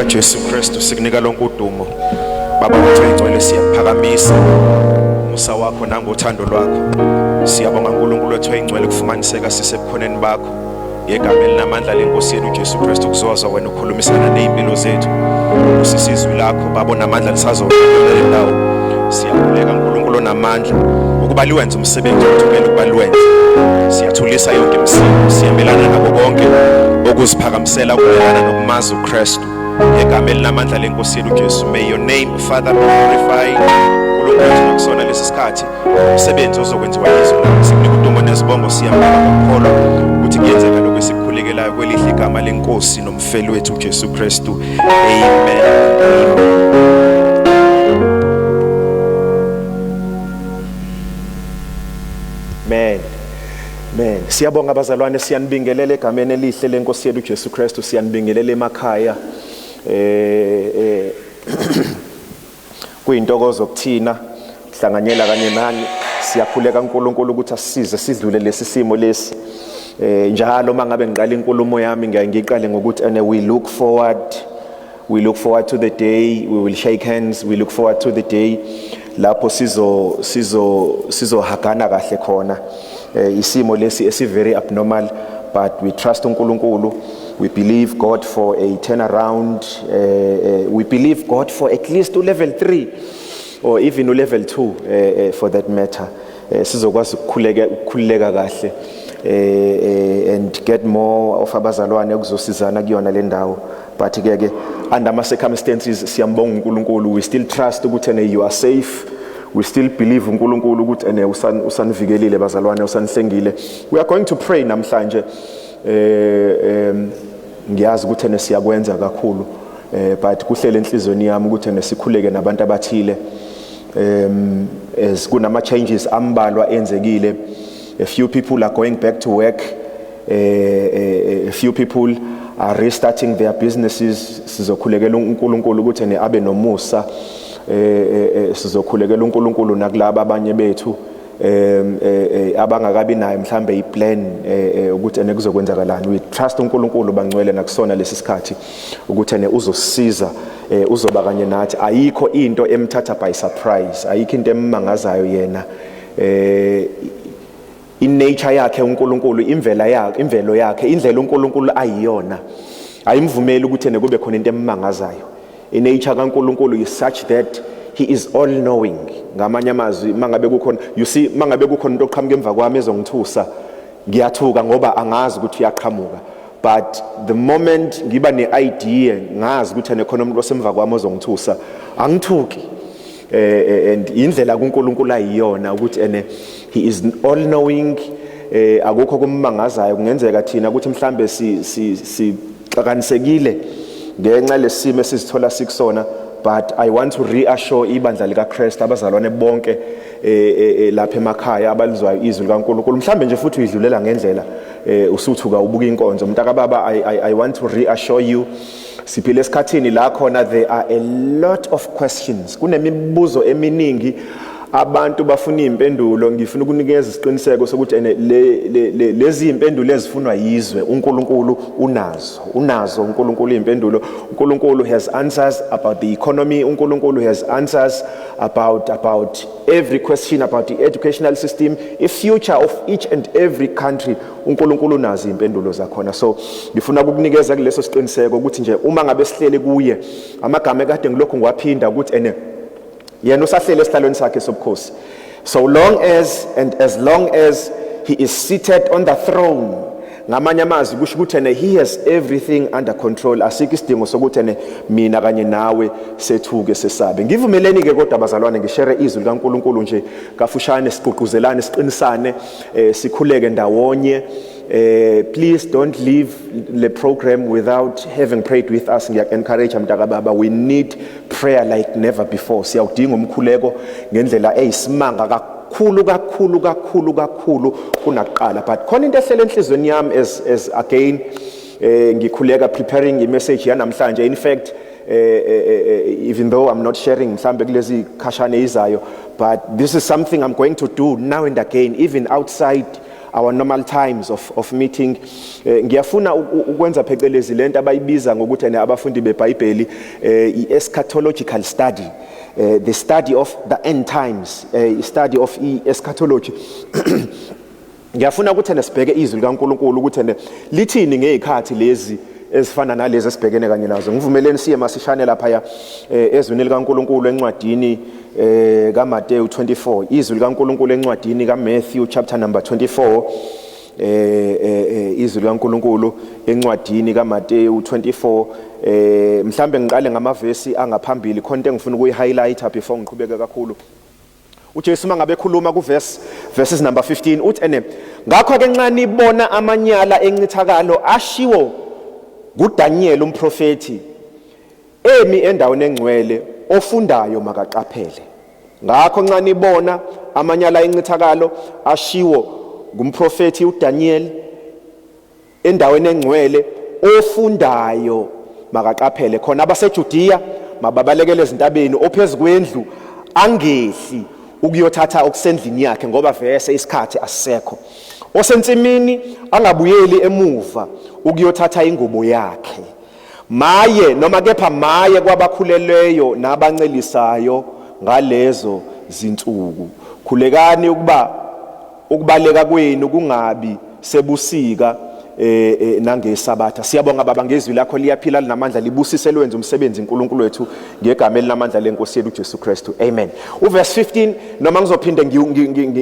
lika Jesu Kristu sikunika lonke udumo. Baba wethu ingcwele siyaphakamisa umusa wakho nangothando lwakho. Siyabonga uNkulunkulu wethu ingcwele kufumaniseka sisebukhoneni bakho. Ngegama elinamandla lenkosi yethu Jesu Kristu kuzozwa wena ukhulumisana nezimpilo zethu. Usisizwe lakho baba namandla lisazokwenza ndawo. Siyakhuleka uNkulunkulu onamandla ukuba liwenze umsebenzi wethu kumele ukuba liwenze. Siyathulisa yonke imisindo, siyambelana nabo bonke okuziphakamisela ukumelana nokumazi uKristu. Ngegama elinamandla lenkosi yethu Jesu, may your name Father be glorified. UNkulunkulu wethu nakusona lesi sikhathi umsebenzi ozokwenziwa yizo nawe sikunika udumo nezibongo siyambonga ngokukholwa ukuthi kuyenzeka lokho esikukhulekelayo kwelihle igama lenkosi nomfeli wethu uJesu Kristu. Amen. Amen. Amen. Siyabonga abazalwane, siyanibingelela egameni elihle lenkosi yethu Jesu Kristu, siyanibingelela emakhaya. Kuyintokozo kuthina hlanganyela kanye nani. Siyakhuleka uNkulunkulu ukuthi asisize sidlule lesi simo lesi. Njalo mangabe ngiqala inkulumo yami ngiqale ngokuthi we look forward to the day we will shake hands. We look forward to the day lapho sizohagana kahle khona. Isimo lesi esi very abnormal, but we trust uNkulunkulu. We believe God for a turnaround. We believe God for at least level 3 or even level 2 for that matter. Sizokwazi ukukhuleka kahle and get more of abazalwane ukuzosizana kuyona le ndawo. But ke under ama circumstances siyambonga uNkulunkulu. We still trust ukuthi you are safe. We still believe uNkulunkulu ukuthi usanivikelile bazalwane, usanihlengile. We are going to pray namhlanje. Ngiyazi ukuthi siyakwenza kakhulu, but kuhlele enhlizweni yami ukuthi sikhuleke nabantu abathile. As kunama changes ambalwa enzekile. A few people are going back to work. A few people are restarting their businesses. Sizokhulekela uNkulunkulu ukuthi abe nomusa. Sizokhulekela uNkulunkulu nakulabo abanye bethu abangakabi nayo mhlambe iplan ukuthi kuzokwenzakalani. We trust uNkulunkulu bangcwele nakusona lesi sikhathi ukuthi uzosisiza, uzoba kanye nathi. Ayikho into emthatha by surprise, ayikho into emangazayo yena. In nature yakhe uNkulunkulu, imvelo yakhe, indlela uNkulunkulu ayiyona ayimvumeli ukuthi kube khona into emangazayo. In nature kaNkulunkulu is such that he is all knowing. Ngamanye amazwi mangabe kukhona, you see, mangabe kukhona into oqhamuka emva kwami ezongithusa, ngiyathuka ngoba angazi ukuthi uyaqhamuka. But the moment ngiba ne-idea ngazi ukuthi khona umuntu osemva kwami ozongithusa, angithuki. And indlela kuNkulunkulu ayiyona ukuthi he is all knowing. Akukho kummangazayo. Kungenzeka thina ukuthi mhlambe sixakanisekile ngenxa lesimo esizithola sikusona. But I want to reassure ibandla lika Christ abazalwane bonke lapha emakhaya abalizwayo izwi likaNkulunkulu. Mhlambe nje futhi uyidlulela ngendlela usuthuka ubuka inkonzo. Mntaka baba, I want to reassure you, siphile esikhathini la khona there are a lot of questions. Kunemibuzo eminingi, abantu bafuna impendulo. Ngifuna ukunikeza isiqiniseko sokuthi lezi impendulo ezifunwa yizwe uNkulunkulu unazo uNkulunkulu impendulo. uNkulunkulu has answers about the economy. uNkulunkulu has answers about every question about the educational system, a future of each and every country. uNkulunkulu unazo impendulo zakhona. So ngifuna ukukunikeza kuleso siqiniseko ukuthi nje uma ngabe sihlele kuye, amagama ekade ngilokhu ngiwaphinda ukuthi yena usahlele esihlalweni sakhe sobukhosi. So long as and as long as he is seated on the throne, ngamanye amazwi kusho ukuthi he has everything under control. Asikho isidingo sokuthi mina kanye nawe sethuke sesabe. Ngivumeleni ke kodwa abazalwane ngishare izwi likaNkulunkulu nje kafushane, siqhuquzelane, siqinisane, sikhuleke ndawonye. Please don't leave the program without having prayed with us. Ngiya-encourage mntaka baba, we need prayer like never before. Siyawudinga umkhuleko ngendlela eyisimanga kakhulu kunakuqala. But khona into ehlele enhlizweni yami as again ngikhuleka preparing i-message yanamhlanje. In fact, even though I'm not sharing mhlambe kulezi khashane izayo, but this is something I'm going to do now and again, even outside our normal times of meeting. Ngiyafuna ukwenza phecelezi lento abayibiza ngokuthi abafundi beBhayibheli eschatological study, the study of the end times, study of eschatology. Ngiyafuna ukuthi sibheke izwi likaNkulunkulu ukuthi lithini ngezikhathi lezi ezifana nalezi esibhekene kanye nazo. Ngivumeleni siye masishane lapha ezwini likaNkulunkulu encwadini kaMateyu 24, izwi likaNkulunkulu encwadini kaMatthew chapter number 24, izwi likaNkulunkulu encwadini kaMateyu 24. Mhlambe ngiqale ngamavesi angaphambili khona into engifuna ukuyi-highlighta before ngiqhubeke kakhulu. uJesu mangabe ekhuluma verses number 15 uthi ngakho ke nxa nibona amanyala encithakalo ashiwo nguDaniel umprofeti emi endaweni engcwele ofundayo makaqaphele. Ngakho nxa nibona amanyala encithakalo ashiwo ngumprofeti uDaniel endaweni engcwele ofundayo makaqaphele. Khona abaseJudiya mababalekele ezintabeni, ophezukwendlu angehli ukuyothatha okusendlini yakhe ngoba vese isikhathi asisekho. Osensimini angabuyeli emuva ukuyothatha ingubo yakhe. Maye noma kepha maye kwabakhulelweyo nabancelisayo ngalezo zinsuku. Khulekani ukubaleka kwenu kungabi sebusika nangesabatha. Siyabonga baba ngezwi lakho liyaphila linamandla libusise lwenza umsebenzi uNkulunkulu wethu ngegama elinamandla lenkosi yethu uJesu Kristu. Amen. Uverse 15 noma ngizophinde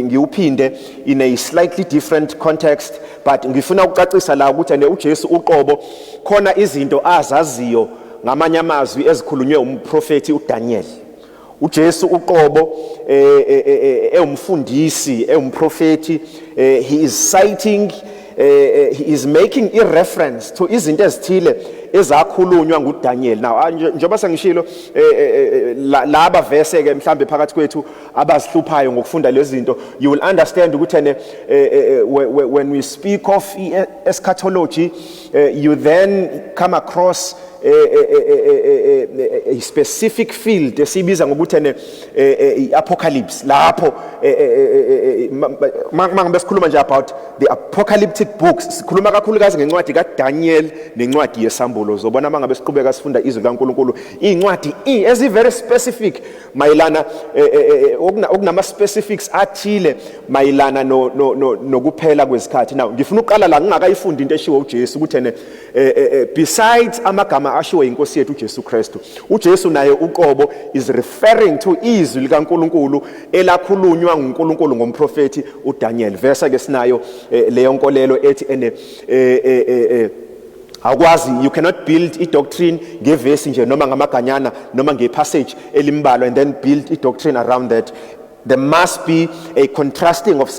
ngiuphinde in a slightly different context, but ngifuna ukucacisa la ukuthi uJesu uqobo khona izinto azaziyo ngamanye amazwi ezikhulunywe umprofeti uDaniel. uJesu uqobo umfundisi umprofeti, he is citing, he is making a reference to izinto ezithile ezakhulunywa nguDaniel. Now njengoba sengishilo laba verse ke mhlambe phakathi kwethu abazihluphayo ngokufunda lezi zinto, you will understand ukuthi when we speak of eschatology, you then come across a specific field esibiza ngokuthi apocalypse. Lapho mangabe sikhuluma nje about the apocalyptic books, sikhuluma kakhulukazi ngencwadi kaDaniel nencwadi yesambulo. Zobona mangabe siqhubeka sifunda izwi likaNkulunkulu, incwadi ezi very specific mayelana okunama specifics athile mayelana nokuphela kwezikhathi. Now ngifuna uqala la ngingakayifundi into eshiwo uJesu ukuthi besides amagama ashiwo inkosi yethu uJesu Kristu, uJesu naye uqobo is referring to izwi likaNkulunkulu elakhulunywa nguNkulunkulu ngomprofeti uDaniel. Verse ke sinayo leyo nkolelo ethi akwazi, you cannot build a doctrine ngevesi nje noma ngamaganyana noma ngepassage elimbalwa and then build a doctrine around that. There must be a contrasting of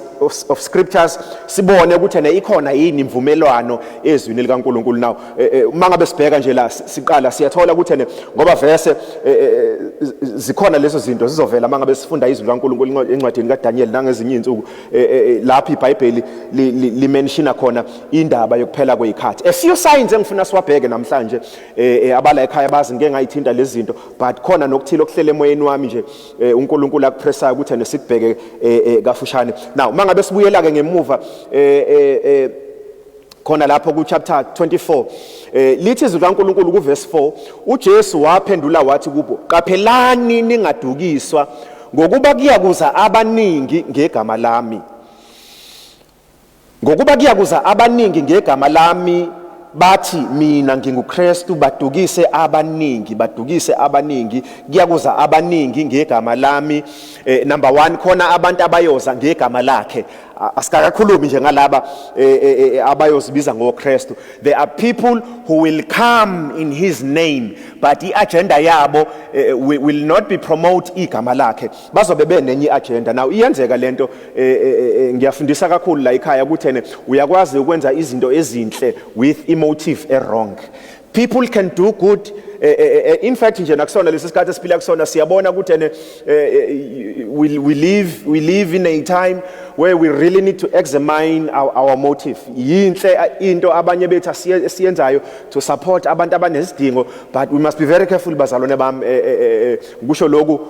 scriptures. Sibone ukuthi ikhona yini imvumelwano ezwini likaNkulunkulu. Now mangabe sibheka nje la siqala siyathola ukuthi ngoba verse zikhona lezo zinto zizovela mangabe sifunda izwi likaNkulunkulu encwadini kaDaniel nangezinye izinsuku lapha iBhayibheli limenshina khona indaba yokuphela kwezikhathi. A few signs engifuna siwabheke namhlanje abala ekhaya bazi ngeke ngayithinta lezi zinto, but khona nokuthile okuhlele emoyeni wami nje uNkulunkulu akupressa ukuthi nesibheke kafushane. Now mangabe sibuyela ke ngemuva khona lapho ku chapter 24 lithi izwi likaNkulunkulu ku verse 4, uJesu waphendula wathi kubo, qaphelani ningadukiswa ngokuba kuyakuza abaningi ngegama lami. Ngokuba kuyakuza abaningi ngegama lami bathi mina nginguKristu, badukise abaningi kuyakuza abaningi ngegama lami. Number 1, khona abantu abayoza ngegama lakhe. Asikakhulumi nje ngalaba abayozibiza ngoKristu. There are people who will come in his name, but iagenda yabo will not be promote igama lakhe, bazobe benenye agenda. Now iyenzeka lento, ngiyafundisa kakhulu la ekhaya ukuthi uyakwazi ukwenza izinto ezinhle with emotive wrong. People can do good. In fact, nje nakusona lesikhathi esiphila kusona siyabona ukuthi we live in a time where we really need to examine our motive. Yinhle into abanye bethu siyenzayo to support abantu abanezidingo, but we must be very careful bazalwane bami kusho lokhu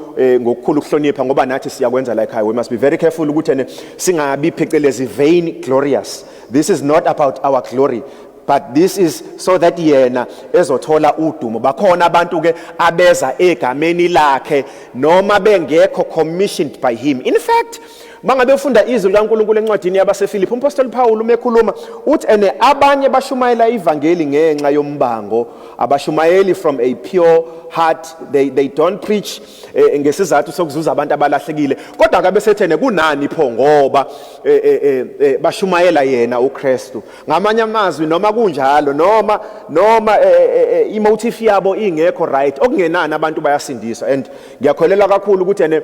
ngokukhulu ukuhlonipha ngoba nathi siyakwenza like we must be very careful ukuthi singabi phecelezi vain glorious. This is not about our glory, but this is so that yena ezothola udumo. Bakhona abantu ke abeza egameni lakhe noma bengekho commissioned by him. In fact, mangabe ufunda izwi likaNkulunkulu encwadini yabaseFilipi, umpostoli Paul umekhuluma uthi abanye bashumayela ivangeli ngenxa yombango, abashumayeli from a pure heart. They don't preach ngesizathu sokuzuza abantu abalahlekile, kodwa ngabe sethene kunani pho ngoba bashumayela yena uKristu. Ngamanye amazwi noma kunjalo noma imotive yabo ingekho right, okungenani abantu bayasindiswa. And ngiyakholelwa kakhulu ukuthi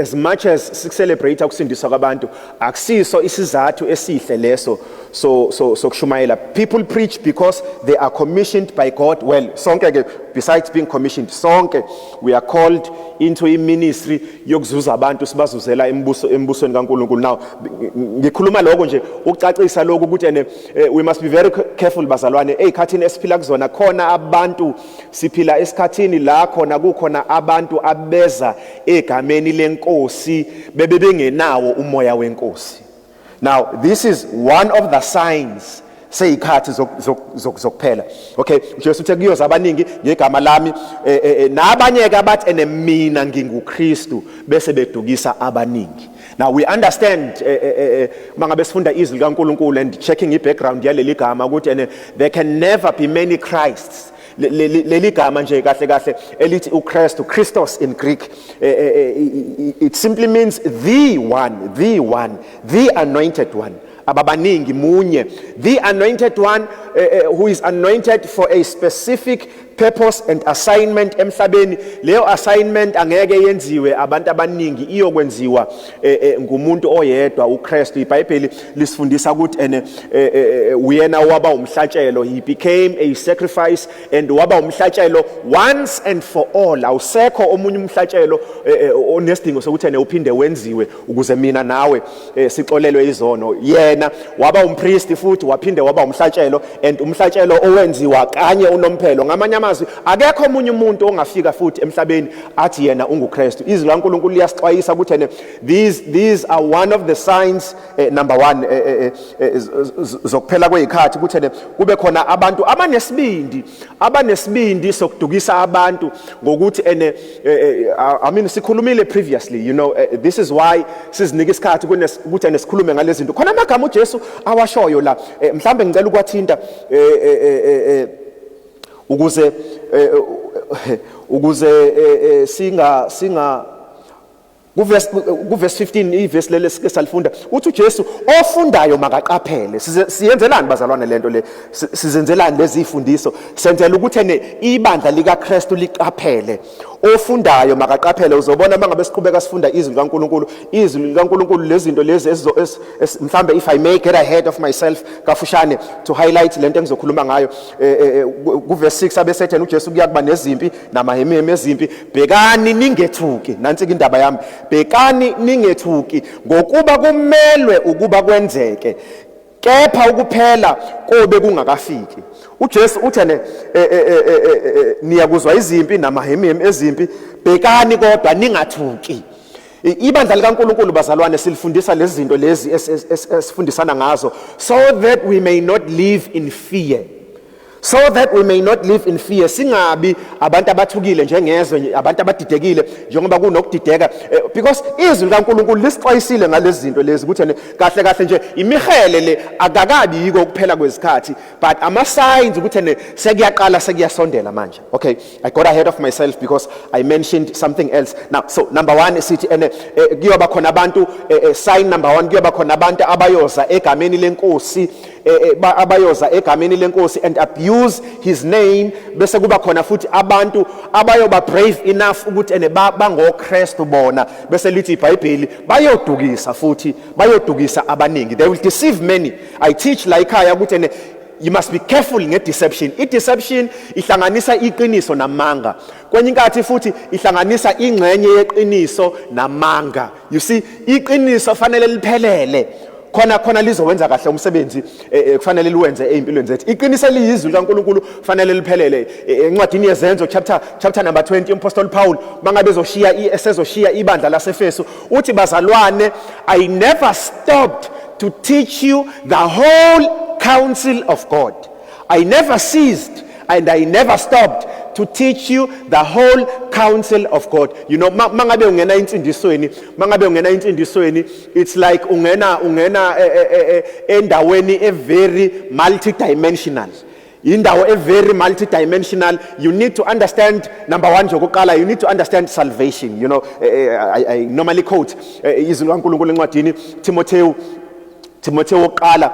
as much as sicelebrate ukusindiswa kwabantu, akusiso isizathu esihle leso so kushumayela. People preach because they are commissioned by God. Well, sonke ke besides being commissioned, sonke we are called into a ministry yokuzuza abantu sibazuzela embusweni kaNkulunkulu. Now ngikhuluma lokho nje ukucacisa lokho ukuthi we must be very careful bazalwane. Ezikhathini esiphila kuzona khona abantu, siphila esikhathini la khona kukhona abantu abeza egameni lenkosi bebengenawo umoya wenkosi. Now this is one of the signs seyikhathi zokuphela. Okay, Jesu uthe kuyoza abaningi ngegama lami nabanye ke abathi mina nginguKristu bese bedukisa abaningi. Now we understand mangabe sifunda izwi likaNkulunkulu and checking i-background yaleli gama ukuthi there can never be many Christs. Leli gama nje kahle kahle elithi uKristu, Christos in Greek, it simply means the one, the anointed one. Ababaningi munye, the anointed one who is anointed for a specific purpose and assignment emhlabeni. Leyo assignment angeke yenziwe abantu abaningi, iyokwenziwa ngumuntu oyedwa uKristu. iBhayibheli lisifundisa ukuthi uyena waba umhlatshelo, he became a sacrifice and waba umhlatshelo once and for all. Awusekho omunye umhlatshelo onesidingo sokuthi uphinde wenziwe ukuze mina nawe sixolelwe izono. Yena waba umpriest futhi waphinde waba umhlatshelo, and umhlatshelo owenziwa kanye unomphelo. Ngamanye amazwi akekho omunye umuntu ongafika futhi emhlabeni athi yena unguKristu. Izwi laNkulunkulu liyasixwayisa ukuthi these are one of the signs, number one, zokuphela kwezikhathi ukuthi kube khona abantu abanesibindi sokudukisa abantu ngokuthi I mean sikhulumile previously, you know, this is why sizinika isikhathi ukuthi sikhulume ngalezi zinto. Khona amagama uJesu awashoyo la, mhlambe ngicela ukwathinta ukuze singa kuverse 15 ivesi leli esalifunda uthi uJesu ofundayo makaqaphele. Siyenzelani bazalwane lento le? Sizenzelani lezi ifundiso? Senzela ukuthi ibandla likaKristu liqaphele. Ofundayo makaqaphele. Uzobona mangabe siqhubeka sifunda izwi likaNkulunkulu lezinto lezi mhlambe if I may get ahead of myself kafushane to highlight lento engizokhuluma ngayo. Kuverse 6 abesethe uJesu kuyakuba nezimpi namahemihemi ezimpi, bhekani ningethuki. Nansi indaba yami, bhekani ningethuki ngokuba kumelwe ukuba kwenzeke, kepha ukuphela kobe kungakafiki. uJesu uthi niyakuzwa izimpi namahemihemi ezimpi, bhekani kodwa ningathuki. Ibandla likaNkulunkulu bazalwane silifundisa lezi zinto lezi esifundisana ngazo so that we may not live in fear. So that we may not live in fear. Singabi abantu abathukile njengezwe, abantu abadidekile njengoba kunokudideka, because izwi likaNkulunkulu lisixwayisile ngalezi zinto lezi ukuthi kahle kahle nje imihele le akakabi yiko ukuphela kwezikhathi, but ama signs ukuthi sekuyaqala sekuyasondela manje. Okay, I got ahead of myself because I mentioned something else. Now, so number 1 sithi kuyoba khona abantu, sign number 1, kuyoba khona abantu abayoza egameni lenkosi, abayoza egameni lenkosi and abuse his name. Bese kuba khona futhi abantu abayoba brave enough ukuthi bangoKristu bona, bese lithi iBhayibheli bayodukisa futhi bayodukisa abaningi. They will deceive many. I teach la ekhaya ukuthi you must be careful nge-deception. I-deception ihlanganisa iqiniso namanga. Kwenye inkathi futhi ihlanganisa ingxenye yeqiniso namanga. You see, iqiniso fanele liphelele. Khona lizowenza kahle umsebenzi kufanele liwenze ezimpilweni zethu. Iqiniso liyizwi laNkulunkulu fanele liphelele. Encwadini yezenzo chapter number 20 uMapostle Paul mangabe ezoshiya ibandla laseFesu uthi bazalwane, I never stopped to teach you the whole counsel of God. I never ceased and I never stopped to teach you the whole counsel of God. You know, mangabe ungena insindisweni, it's like ungena endaweni a very multidimensional. Indawo a very multidimensional. You need to understand, number one, you need to understand salvation. You know, I normally quote izwi laNkulunkulu encwadini Timotheo Kala,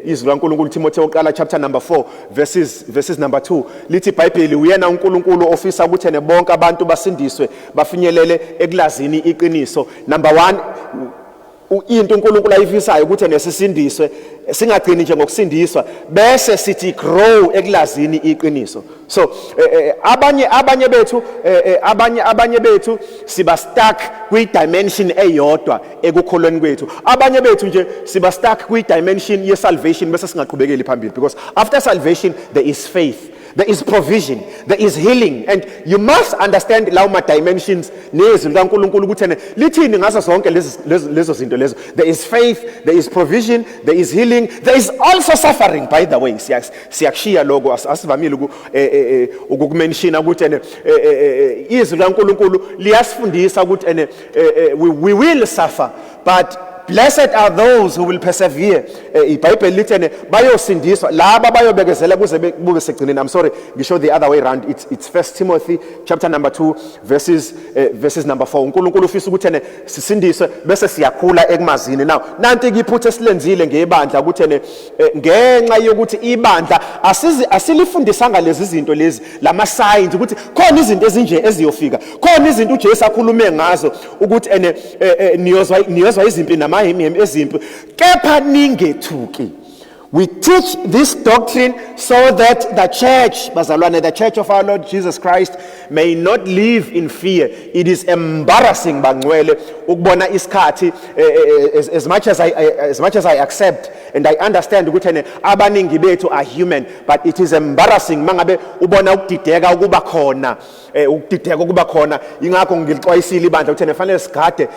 izwi laNkulunkulu Timotheo Kala chapter number 4 verses number 2. Lithi iBhayibheli uyena uNkulunkulu ofisa ukuthi bonke abantu basindiswe bafinyelele ekulazini iqiniso. Number 1, into uNkulunkulu ayifisayo ukuthi nesisindiswe singagcini nje ngokusindiswa bese sithi grow ekulazini iqiniso. So abanye bethu siba stuck kwi dimension eyodwa ekukholweni kwethu. Abanye bethu nje siba stuck kwi dimension ye salvation bese singaqhubekeli phambili, because after salvation there is faith, there is provision, there is healing, and you must understand lawo ma dimensions nezwi likaNkulunkulu ukuthi lithini ngazo zonke lezo zinto lezo. There is faith, there is provision, there is healing, there is also suffering. By the way, siyakushiya lokho asivamile ukukumention ukuthi izwi likaNkulunkulu liyasifundisa ukuthi we will suffer, but blessed are those who will persevere. iBhayibheli lithi bayosindiswa laba bayobekezela kuze kube segcineni. I'm sorry, ngisho the other way around. It's 1 Timothy chapter number 2 verses number 4. uNkulunkulu ufisa ukuthi sisindiswe bese siyakhula ekumazini. Now nanti iphutha esilenzile ngebandla ukuthi ngenxa yokuthi ibandla asilifundisanga lezi zinto lezi lama signs ukuthi khona izinto ezinje eziyofika, khona izinto uJesu akhulume ngazo ukuthi niyozwa izimpi namahemi ezimpi, kepha ningethuki. We teach this doctrine so that the church, bazalwane, the church of our Lord Jesus Christ, may not live in fear. It is embarrassing, bangwele, ukubona isikhathi, as much as I accept and I understand ukuthi abaningi bethu are human, but it is embarrassing mangabe ubona ukudideka ukuba khona. Ingakho ngilixwayisile ibandla ukuthi fanele sigade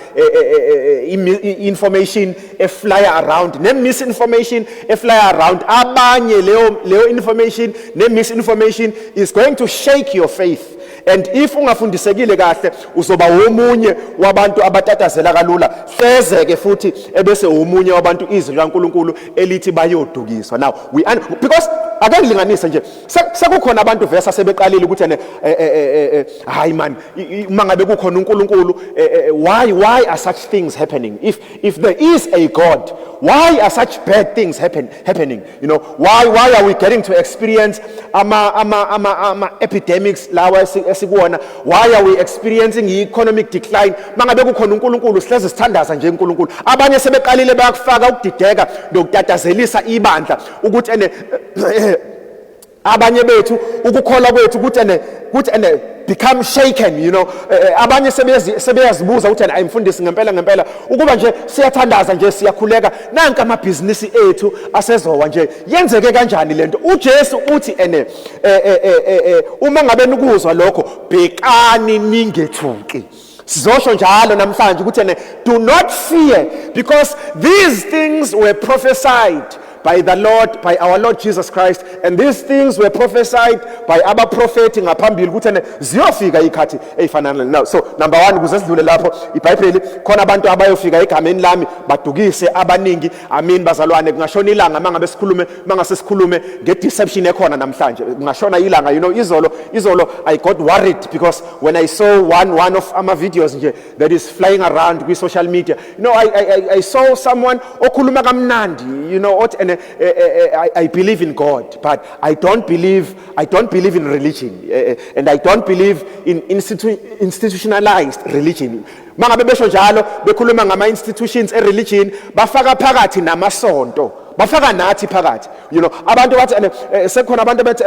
information fly around, ne misinformation fly around. Abanye leo information ne misinformation is going to shake your faith. And if ungafundisekile kahle uzoba omunye wabantu abatatazela kalula, fezeke futhi ebese omunye wabantu izwi likaNkulunkulu elithi bayodukiswa. Now because akangilinganise nje sekukhona abantu verse sebeqalile ukuthi hayi man, mangabe kukhona uNkulunkulu, why are such things happening? If there is a God, why are such bad things happening? You know, why are we getting to experience ama epidemics lawa esikuona? Why are we experiencing economic decline? Mangabe kukhona uNkulunkulu sihleze sithandaza nje uNkulunkulu. Abanye sebeqalile bayakufaka ukudideka nokutatazelisa ibandla ukuthi abanye bethu ukukholwa kwethu ukuthi become shaken, you know. Abanye sebeyazibuza ukuthi ayimfundisi ngempela ukuba nje siyathandaza nje siyakhuleka, nanka amabhizinisi ethu asezowa nje yenzeke kanjani lento. uJesu uthi uma ngabe nikuzwa lokho bhekani ningethuki. Sizosho njalo namhlanje ukuthi do not fear, because these things were prophesied by our Lord Jesus Christ, and these things were prophesied by our prophet ngaphambili ukuthi ziyofika ikhathi ezifanana. Now, so number 1, kuze sidlule lapho iBhayibheli khona abantu abayofika egameni lami badukise abaningi. Amen bazalwane, kungashona ilanga mangabe sikhulume ngedeception ekhona namhlanje, kungashona ilanga. You know, izolo I got worried because when I saw one of our videos nje that is flying around with social media, you know, I saw someone okhuluma kamnandi, you know, I believe in God, but I don't believe in religion, and I don't believe in institutionalized religion. Mangabe besho njalo bekhuluma ngama institutions religion bafaka phakathi namasonto bafaka nathi phakathi. You know, abantu bathi sekukhona abantu bathi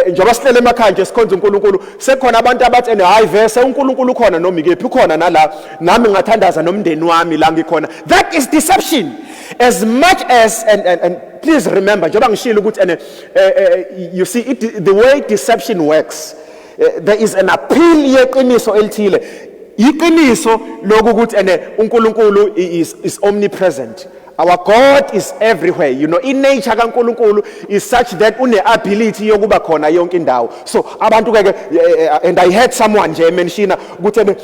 njengoba sihlele emakhaya nje sikhonza uNkulunkulu, sekukhona abantu abathi hayi vese uNkulunkulu khona noma ikephi khona nala, nami ngathandaza nomndeni wami la ngikhona. That is deception. As much as and please remember njengoba ngishilo ukuthi you see the way deception works, there is an appeal yeqiniso elithile. Iqiniso lokuthi uNkulunkulu is omnipresent. Our God is everywhere. You know, in nature kaNkulunkulu is such that une ability yokuba khona yonke indawo. So abantu and I heard someone nje mention ukuthi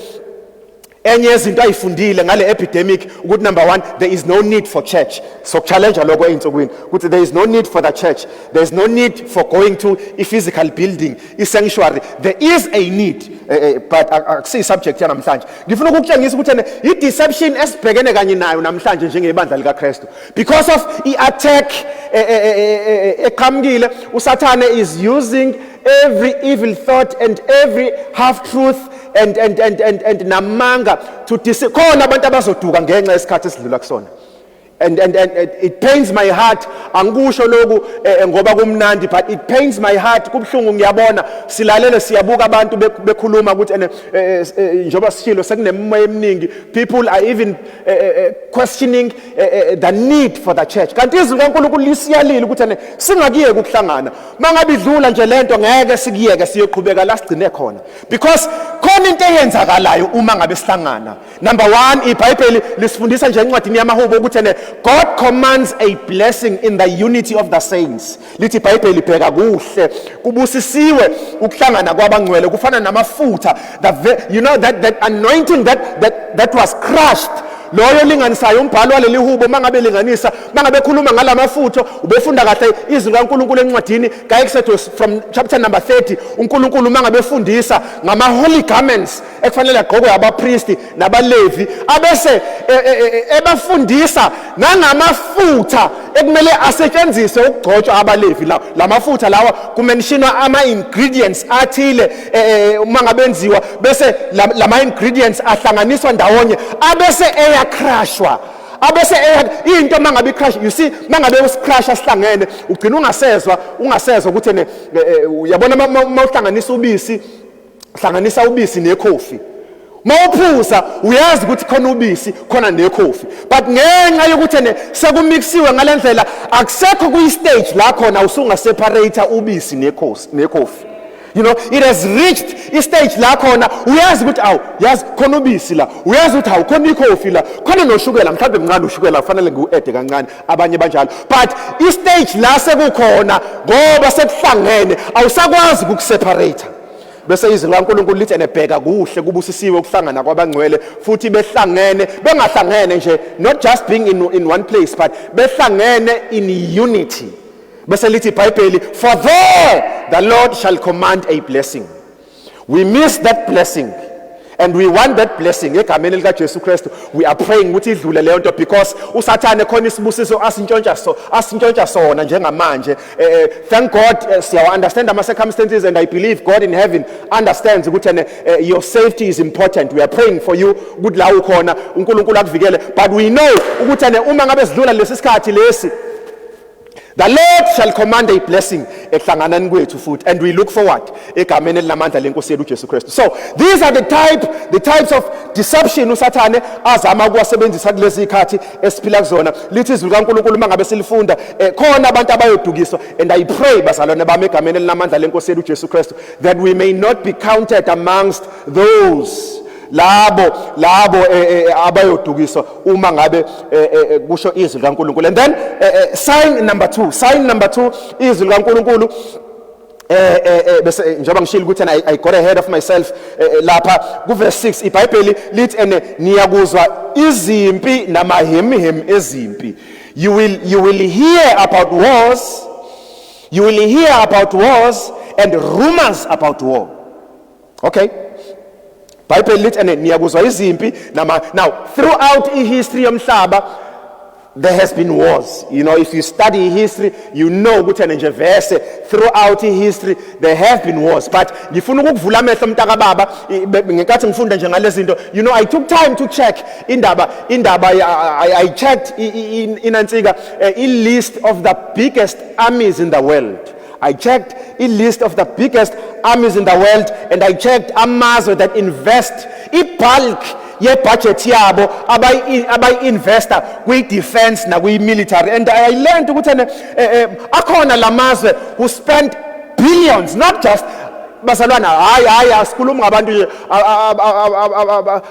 enye izinto ayifundile ngale epidemic ukuthi number 1, there is no need for church. So challenge lokho einsukwini ukuthi there is no need for the church. There is no need for going to a physical building, a sanctuary. There is a need, but akusi subject yanamhlanje. Ngifuna ukukutshengisa ukuthi i deception esibhekene kanye nayo namhlanje njengebandla lika Kristu. Because of I attack eqhamukile, uSathane is using every evil thought and every half truth and namanga to deceive. Khona abantu abazoduka ngenxa yesikhathi esidlula kusona. And it pains my heart, angikusho lokhu ngoba kumnandi, but it pains my heart, kubhlungu ngiyabona silalele siyabuka abantu bekhuluma ukuthi njoba sishilo sekunemoya eminingi, people are even questioning the need for the church. Kanti izwi kaNkulunkulu lisiyalile ukuthi singakiyeki ukuhlangana. Mangabe idlula nje lento ngeke sikiyeke siyoqhubeka la sigcine khona, because khona into eyenzakalayo uma ngabe sihlangana. Number 1, iBhayibheli lisifundisa nje encwadini yamaHubo ukuthi God commands a blessing in the unity of the saints. Lithi iBhayibheli bheka kuhle kubusisiwe ukuhlangana kwabangcwele kufana namafutha, you know that anointing that was crushed. Loyo linganisayo umbhalo waleli hubo mangabe linganisa, mangabe khuluma ngalamafutho, ubefunda kahle izwi kaNkulunkulu encwadini kaExodus from chapter number 30, uNkulunkulu mangabe efundisa ngama holy garments ekufanele agqokwe abapriesti nabalevi, abese ebafundisa nangamafutha ekumele asetshenziswe ukugcotshwa abalevi. Lamafutha lawa kumentionwa ama ingredients athile mangabenziwa, bese lama ingredients ahlanganiswa ndawonye, abese crushwa, abese into mangabe crush. You see, mangabe usicrusha sihlangene ugcina ungasezwa ukuthi uyabona mawuhlanganisa ubisi, hlanganisa ubisi nekhofi. Mawuphuza uyazi ukuthi khona ubisi khona nekhofi, but ngenxa yokuthi sekumixiwe ngalendlela akusekho kuyi stage la khona usunga separate ubisi nekhofi. You know, it has reached a stage la khona uyazi ukuthi yazi khona ubisi la, uyazi ukuthi khona ikhofi la, khona noshukela, mhlawumbe mncane ushukela kufanele ngiu-add kancane, abanye banjalo, but i stage la sekukhona ngoba sekuhlangene awusakwazi ukuseparate. Bese izwi laNkulunkulu lithi bheka kuhle kubusisiwe ukuhlangana kwabangcwele futhi behlangene, bengahlangene nje not just being in one place, but behlangene in unity. Bese lithi iBhayibheli, for there the Lord shall command a blessing. We miss that blessing and we want that blessing. Egameni lika Jesu Kristu we are praying ukuthi idlule leyo nto, because uSathane khona isibusiso asintshontsha sona njengamanje. Thank God siya understand ama circumstances, and I believe God in heaven understands ukuthi your safety is important. We are praying for you ukuthi la ukhona uNkulunkulu akuvikele, but we know ukuthi uma ngabe sidlula lesi sikhathi lesi, the Lord shall command a blessing ehlanganani kwethu futhi, and we look forward egameni elinamandla lenkosi yethu uJesu Kristu. So these are the types of deception uSathane azama ukuwasebenzisa kulezi zikhathi esiphila kuzona. Lithi izwi kaNkulunkulu mangabe silifunda khona abantu abayodukiswa, and I pray bazalwane bami egameni elinamandla lenkosi yethu uJesu Kristu that we may not be counted amongst those labo abayodukiswa uma ngabe kusho izwi likaNkulunkulu. And then sign number 2 izwi likaNkulunkulu bese njengoba ngishilo ukuthi I got ahead of myself lapha ku verse 6 iBhayibheli lithi niyakuzwa izimpi namahemhem ezimpi. You will hear about wars and rumors about war. Okay, Bible lit and niyakuzwa izimpi nama. Now throughout history yomhlaba there has been wars. You know, if you study history, you know ukuthi nje verse throughout history there have been wars. But ngifuna ukuvula amehlo mntaka baba ngenkathi ngifunda nje ngale zinto. You know, I took time to check indaba I checked inansika a list of the biggest armies in the world. I checked a list of the biggest armies in the world, and I checked amazwe that invest bulk ye budget yabo abayi-investor kwi-defense na kwi-military. And I learned ukuthi akhona lamazwe who spent billions, not just bazalwana hayi asikhuluma ngabantu nje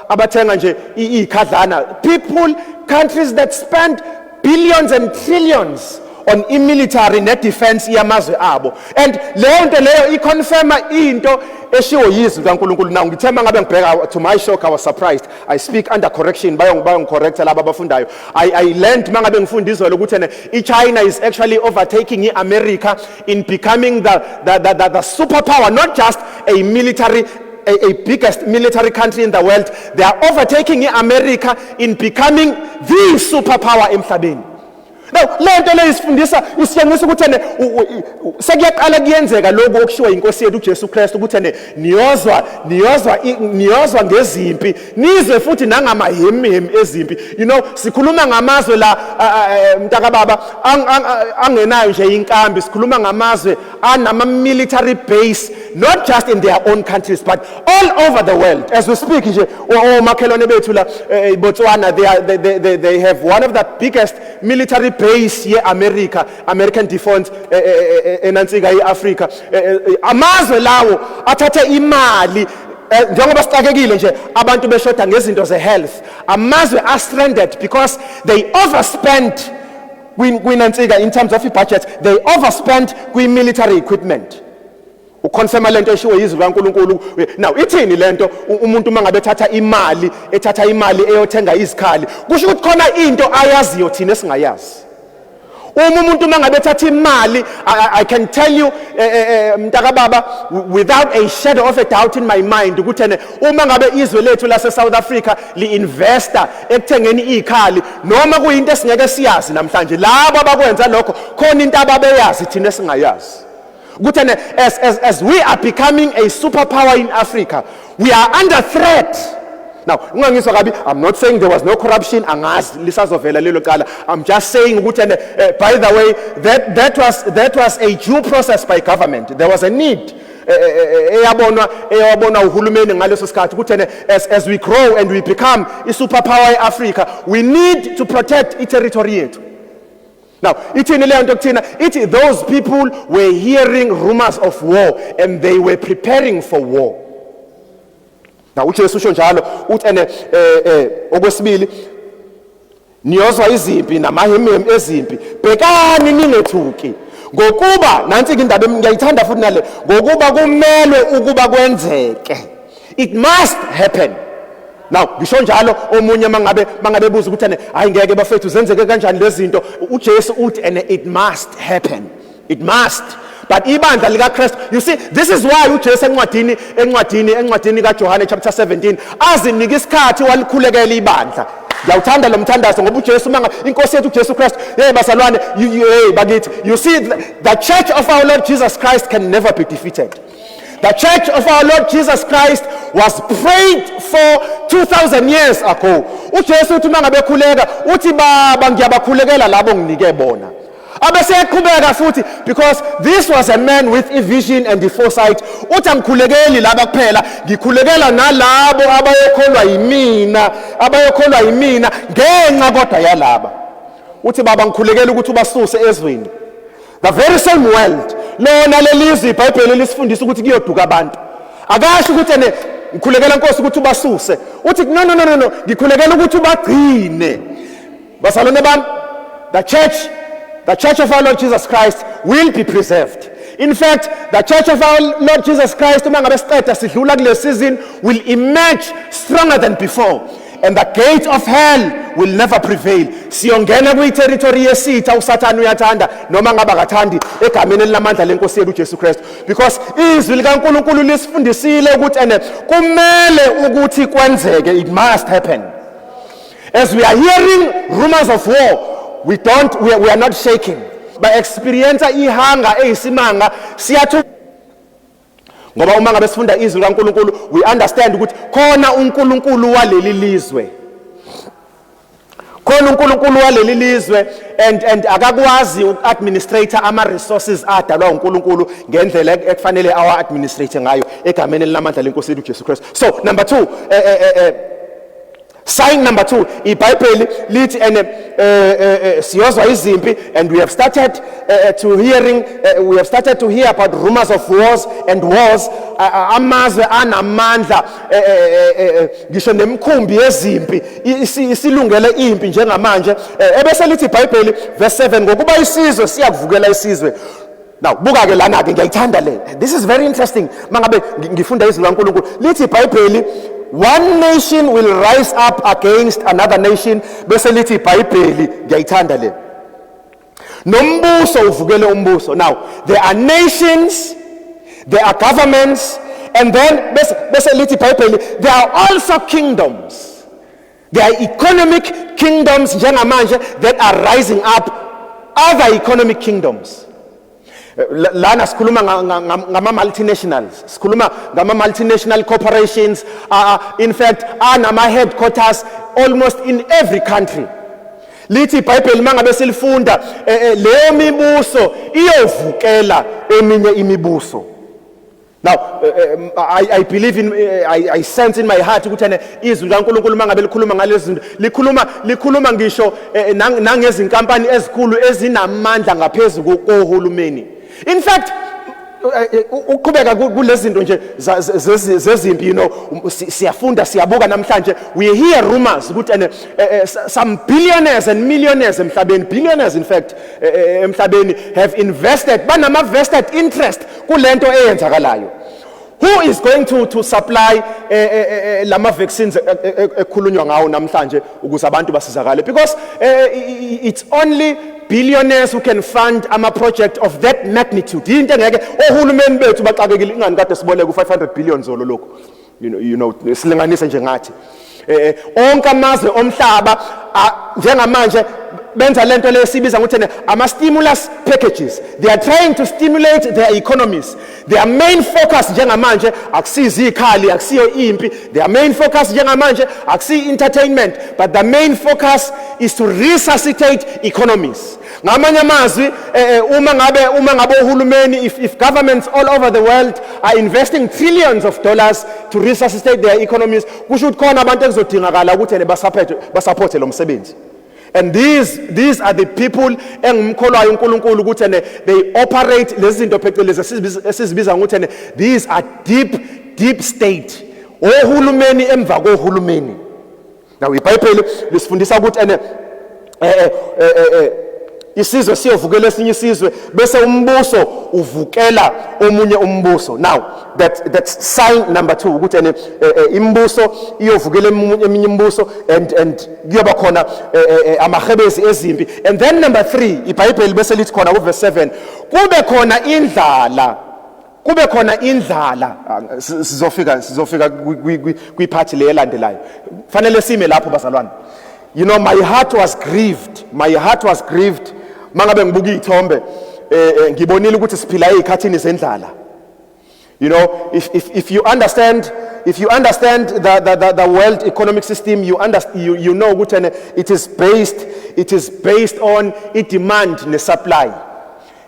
abathenga nje ikhadlana. People, countries that spend billions and trillions on military net defense yamazwe abo. And leyo nto leyo iconfirma into eshiwo yizwi kaNkulunkulu. Now ngithemba ngabe ngibheka, to my shock I was surprised. I speak under correction, bayongicorrect laba abafundayo. I learned mangabe ngifunda izolo ukuthi China is actually overtaking America in becoming the superpower, not just a military a biggest military country in the world. They are overtaking America in becoming the superpower emhlabeni. Now, lento le isifundisa isiyangisa ukuthi sekuyaqala kuyenzeka lokho okushiwa inkosi yethu uJesu Kristu ukuthi niyozwa ngezimpi, nizwe futhi nangamahemihemi ezimpi. You know, sikhuluma ngamazwe la mntaka baba angenayo nje inkambi, sikhuluma ngamazwe anama military base, not just in their own countries but all over the world. As we speak nje omakhelwane bethu la Botswana, they have one of the biggest military base ye American defense enansika eAfrica. Amazwe lawo athathe imali njengoba sitakekile nje abantu beshoda ngezinto ze-health. Amazwe are stranded because they overspent kwinansika in terms of budget. They overspent kwi-military equipment. Ukonfirma lento eshiwo yizwi kaNkulunkulu. Now ithini lento? Umuntu mangabe ethatha imali eyothenga izikhali, kusho ukuthi khona into ayaziyo thina esingayazi. Umuntu mangabe ethatha imali, I can tell you mntaka baba without a shadow of a doubt in my mind ukuthi uma ngabe izwe lethu lase South Africa li-investor ekuthengeni izikhali, noma kuyinto esingeke siyazi namhlanje, labo abakwenza lokho khona into ababeyazi thina esingayazi. As we are becoming a superpower in Africa, we are under threat. Now, I'm not saying there was no corruption. I'm just saying, by the way, that was a due process by government. There was a need. As we grow and we become a superpower in Africa, we need to protect its territory. Now, those people were hearing rumors of war and they were preparing for war. Now, uJesu usho njalo uthi okwesibili niyozwa izimpi namahemihemi ezimpi, bhekani ningethuki ngokuba nansi indaba ngiyayithanda futhi nale, ngokuba kumelwe ukuba kwenzeke. It must happen. Now ngisho njalo omunye mangabe buza ukuthi hayi ngeke bafethu zenzeke kanjani lezi zinto, uJesu uthi it must happen. It must. But ibandla lika Christ, you see, this is why uJesu encwadini kaJohane chapter 17 azinika isikhathi walikhulekela ibandla. Ngiyawuthanda lo mthandazo ngoba uJesu manga inkosi yethu uJesu Christ, bazalwane, bakithi, you see the church of our Lord Jesus Christ can never be defeated. The church of our Lord Jesus Christ was prayed for 2,000 years ago. uJesu uthi mangabe khuleka uthi baba ngiyabakhulekela labo nginike bona. Abese eqhubeka futhi, because this was a man with a vision and the foresight. Uthi angikhulekeli laba kuphela, ngikhulekela nalabo abayekholwa yimina ngenxa kodwa yalaba. Uthi baba ngikhulekela ukuthi ubasuse ezweni. The very same world lona lelizwe iBhayibheli lisifundisa ukuthi kuyoduka abantu. Akasho ukuthi ngikhulekela Nkosi ukuthi ubasuse. Uthi no, ngikhulekela ukuthi ubagcine. Basalone bami, the church of our Lord Jesus Christ will be preserved. In fact, the church of our Lord Jesus Christ, uma ngabe siqeda sidlula kule season, will emerge stronger than before. And the gate of hell will never prevail. Siyongena kwi-territory yesitha uSathane uyathanda noma ngaba kathandi egameni elinamandla lenkosi yethu uJesu Kristu. Because izwi likaNkulunkulu lisifundisile ukuthi kumele ukuthi kwenzeke, it must happen. As we are hearing rumors of war, we are not shaking. By experience ihanga eyisimanga siyathu ngoba uma ngabe sifunda izwi kaNkulunkulu we understand ukuthi khona uNkulunkulu waleli lizwe. Khona uNkulunkulu waleli lizwe and akakwazi uku-administrator ama-resources adalwa uNkulunkulu ngendlela ekufanele awa-administrate ngayo egameni elinamandla lenkosi yethu uJesu Kristu. So number 2, sign number 2, iBhayibheli lithi siyozwa izimpi, and we have started to hear about rumors of wars and wars. Amazwe anamandla ngisho nemkhumbi yezimpi isilungele impi njengamanje. Ebese lithi iBhayibheli verse 7, ngokuba isizwe siyakuvukela isizwe. Now buka ke lana ke ngiyayithanda le. This is very interesting. Mangabe ngifunda izwi laNkulunkulu lithi iBhayibheli, one nation will rise up against another nation. Bese lithi iBhayibheli ngiyayithanda le. Nombuso uvukele umbuso. Now there are nations, there are governments, and then bese lithi iBhayibheli there are also kingdoms. There are economic kingdoms njengamanje that are rising up, other economic kingdoms. Lana sikhuluma ngama multinationals, sikhuluma ngama multinational corporations, in fact anama headquarters almost in every country. Lithi iBhayibheli mangabe silifunda leyo mibuso iyovukela eminye imibuso. Now I believe in I sense in my heart ukuthi izwi laNkulunkulu mangabe likhuluma ngalezi zinto likhuluma ngisho nangezinkampani ezikhulu ezinamandla ngaphezulu kohulumeni. In fact uqhubeka kulezi zinto nje zezimpi, you know, siyafunda siyabuka namhlanje, we hear rumors ukuthi some billionaires and millionaires emhlabeni, billionaires in fact emhlabeni have invested, banama vested interest kulento eyenzakalayo. Who is going to supply lama vaccines ekhulunywa ngawo namhlanje ukuze abantu basizakale? Because it's only billionaires who can fund ama project of that magnitude. Into ngeke ohulumeni bethu baxakekile ingani kade siboleka u500 billion zolo lokho. You know silinganisa nje ngathi onke amazwe omhlaba njengamanje benza lento lesibiza ukuthi ama stimulus packages. They are trying to stimulate their economies. Their main focus njengamanje akusizi ikhali, akusiyo impi. Their main focus njengamanje akusi entertainment, but the main focus is to resuscitate economies. Ngamanye amazwi uma ngabe uhulumeni, if governments all over the world are investing trillions of dollars to resuscitate their economies, kusho ukuthi khona abantu ekuzodingakala ukuthi basupporte lo msebenzi. And these are the people engimkholwayo uNkulunkulu ukuthi they operate lezi zinto phecelezi esizibiza ukuthi these are deep state, ohulumeni emva kohulumeni. Now iBhayibheli lisifundisa ukuthi isizwe siyovukela esinye isizwe bese umbuso uvukela omunye umbuso. Now that's sign number 2 ukuthi imbuso iyovukela eminye imbuso and kuyoba khona amahebezi ezimpi. And then number 3 iBhayibheli bese lithi khona ku verse 7, kube khona indlala. Sizofika kwiphathi le elandelayo. Fanele sime lapho bazalwane. You know, my heart was grieved mangabe ngibuka ithombe ngibonile ukuthi siphila ezikhathini zendlala. You know, if you understand the world economic system, you know ukuthi it is based on demand and supply.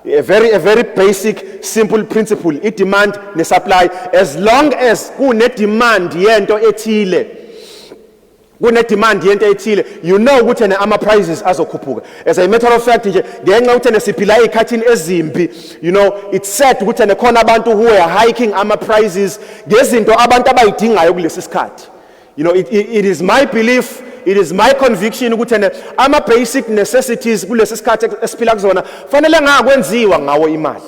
A very basic simple principle, demand and supply. As long as kune demand yento ethile, you know ukuthi ama prices azokhuphuka. As a matter of fact nje ngenxa ukuthi siphila ezikhathini ezimbi, you know, it's said ukuthi khona abantu who are hiking ama prices ngezinto abantu abayidingayo kulesi sikhathi. You know, it is my belief, it is my conviction ukuthi ama basic necessities kulesi sikhathi esiphila kuzona fanele ngakwenziwa ngawo imali.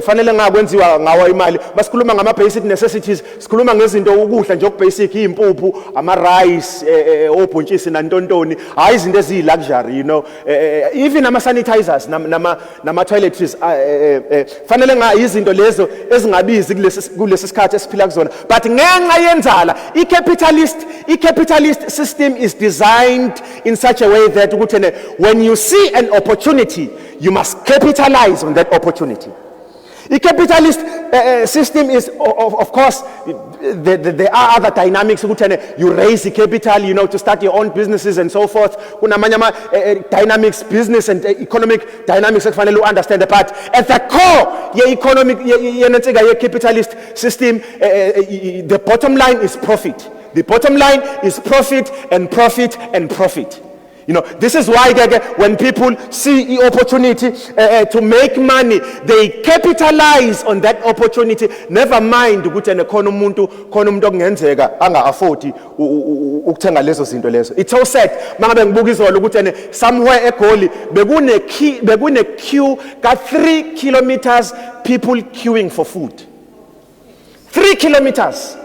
Fanele ngakwenziwa ngawo imali basikhuluma ngama basic necessities sikhuluma ngezinto ukudla nje okubasic impuphu ama rice obhontshisi nantontoni hayi izinto ezi luxury you know even ama sanitizers nama toiletries fanele izinto lezo ezingabizi kulesi sikhathi esiphila kuzona but ngenxa yenzala i-capitalist system is designed in such a way that ukuthi when you see an opportunity you must capitalize on that opportunity. The capitalist system is, of course, there are other dynamics. You raise the capital, you know, to start your own businesses and so forth. Dynamics, business and economic dynamics, you understand. But at the core, your capitalist system, the bottom line is profit. The bottom line is profit and profit and profit. You know, this is why when people see the opportunity to make money, they capitalize on that opportunity. Never mind ukuthi khona umuntu okungenzeka anga afford ukuthenga lezo zinto lezo. It's so sad mangabe ngibuka izolo ukuthi somewhere eGoli bekune queue ka 3 kilometers people queuing for food. 3 kilometers.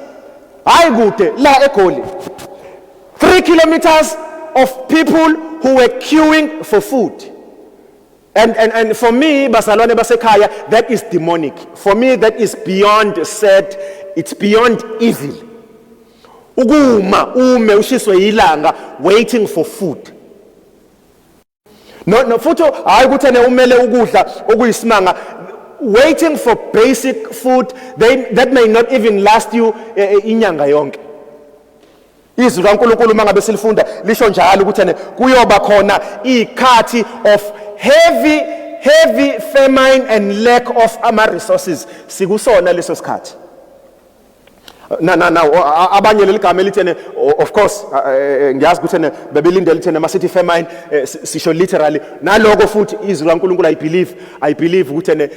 Hayi kude la eGoli. 3 kilometers of people who were queuing for food. And for me, Basalwane Basekaya, that is demonic. For me, that is beyond sad. It's beyond evil. Uguma ume ushiswe ilanga waiting for food. No futhi hayi ukuthi umele ukudla okuyisimanga waiting for basic food that may not even last you inyanga yonke. Izwi kaNkulunkulu mangabe silifunda lisho njalo ukuthi kuyoba khona ikhathi of heavy famine and lack of ama resources sikusona leso sikhathi. Abanye leligama elithi of course ngiyazi ukuthi bebelindele ukuthi ama-city famine sisho literally naloko futhi izwi kaNkulunkulu I believe ukuthi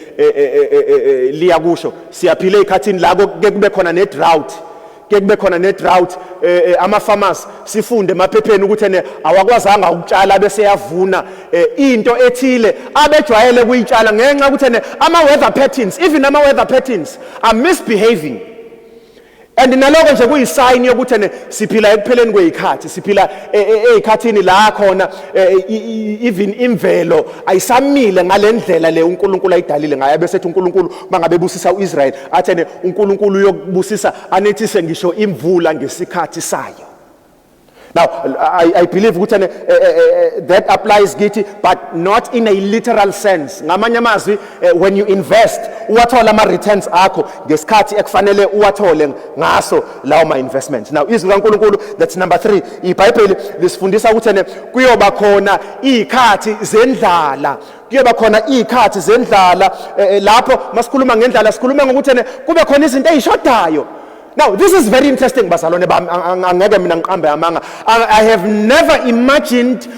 liyakusho siyaphila ezikhathini la kube khona ne-drought kube khona ne-drought ama-farmers sifunde emaphepheni ukuthi awakwazanga ukutshala bese yavuna into ethile abejwayele kuyitshala ngenxa ukuthi ama-weather patterns even ama-weather patterns are misbehaving. And naloko nje kuyisign yokuthi siphila ekupheleni kwezikhathi siphila ezikhathini la khona even imvelo ayisamile ngalendlela le uNkulunkulu ayidalile ngayo bese ethi uNkulunkulu mangabe busisa uIsrael athi uNkulunkulu uyokubusisa anethise ngisho imvula ngesikhathi sayo. Now I believe that applies Giti, but not in a literal sense. Ngamanye amazwi when you invest uwathola ama returns akho ngesikhathi ekufanele uwathole ngaso lawo ma investments. Now izwi kaNkulunkulu, that's number 3. iBhayibheli lisifundisa ukuthi kuyoba khona izikhathi zendlala. Kuyoba khona izikhathi zendlala lapho masikhuluma ngendlala sikhuluma ngokuthi kube khona izinto ezishodayo. Now, this is very interesting, Basalone. I have never imagined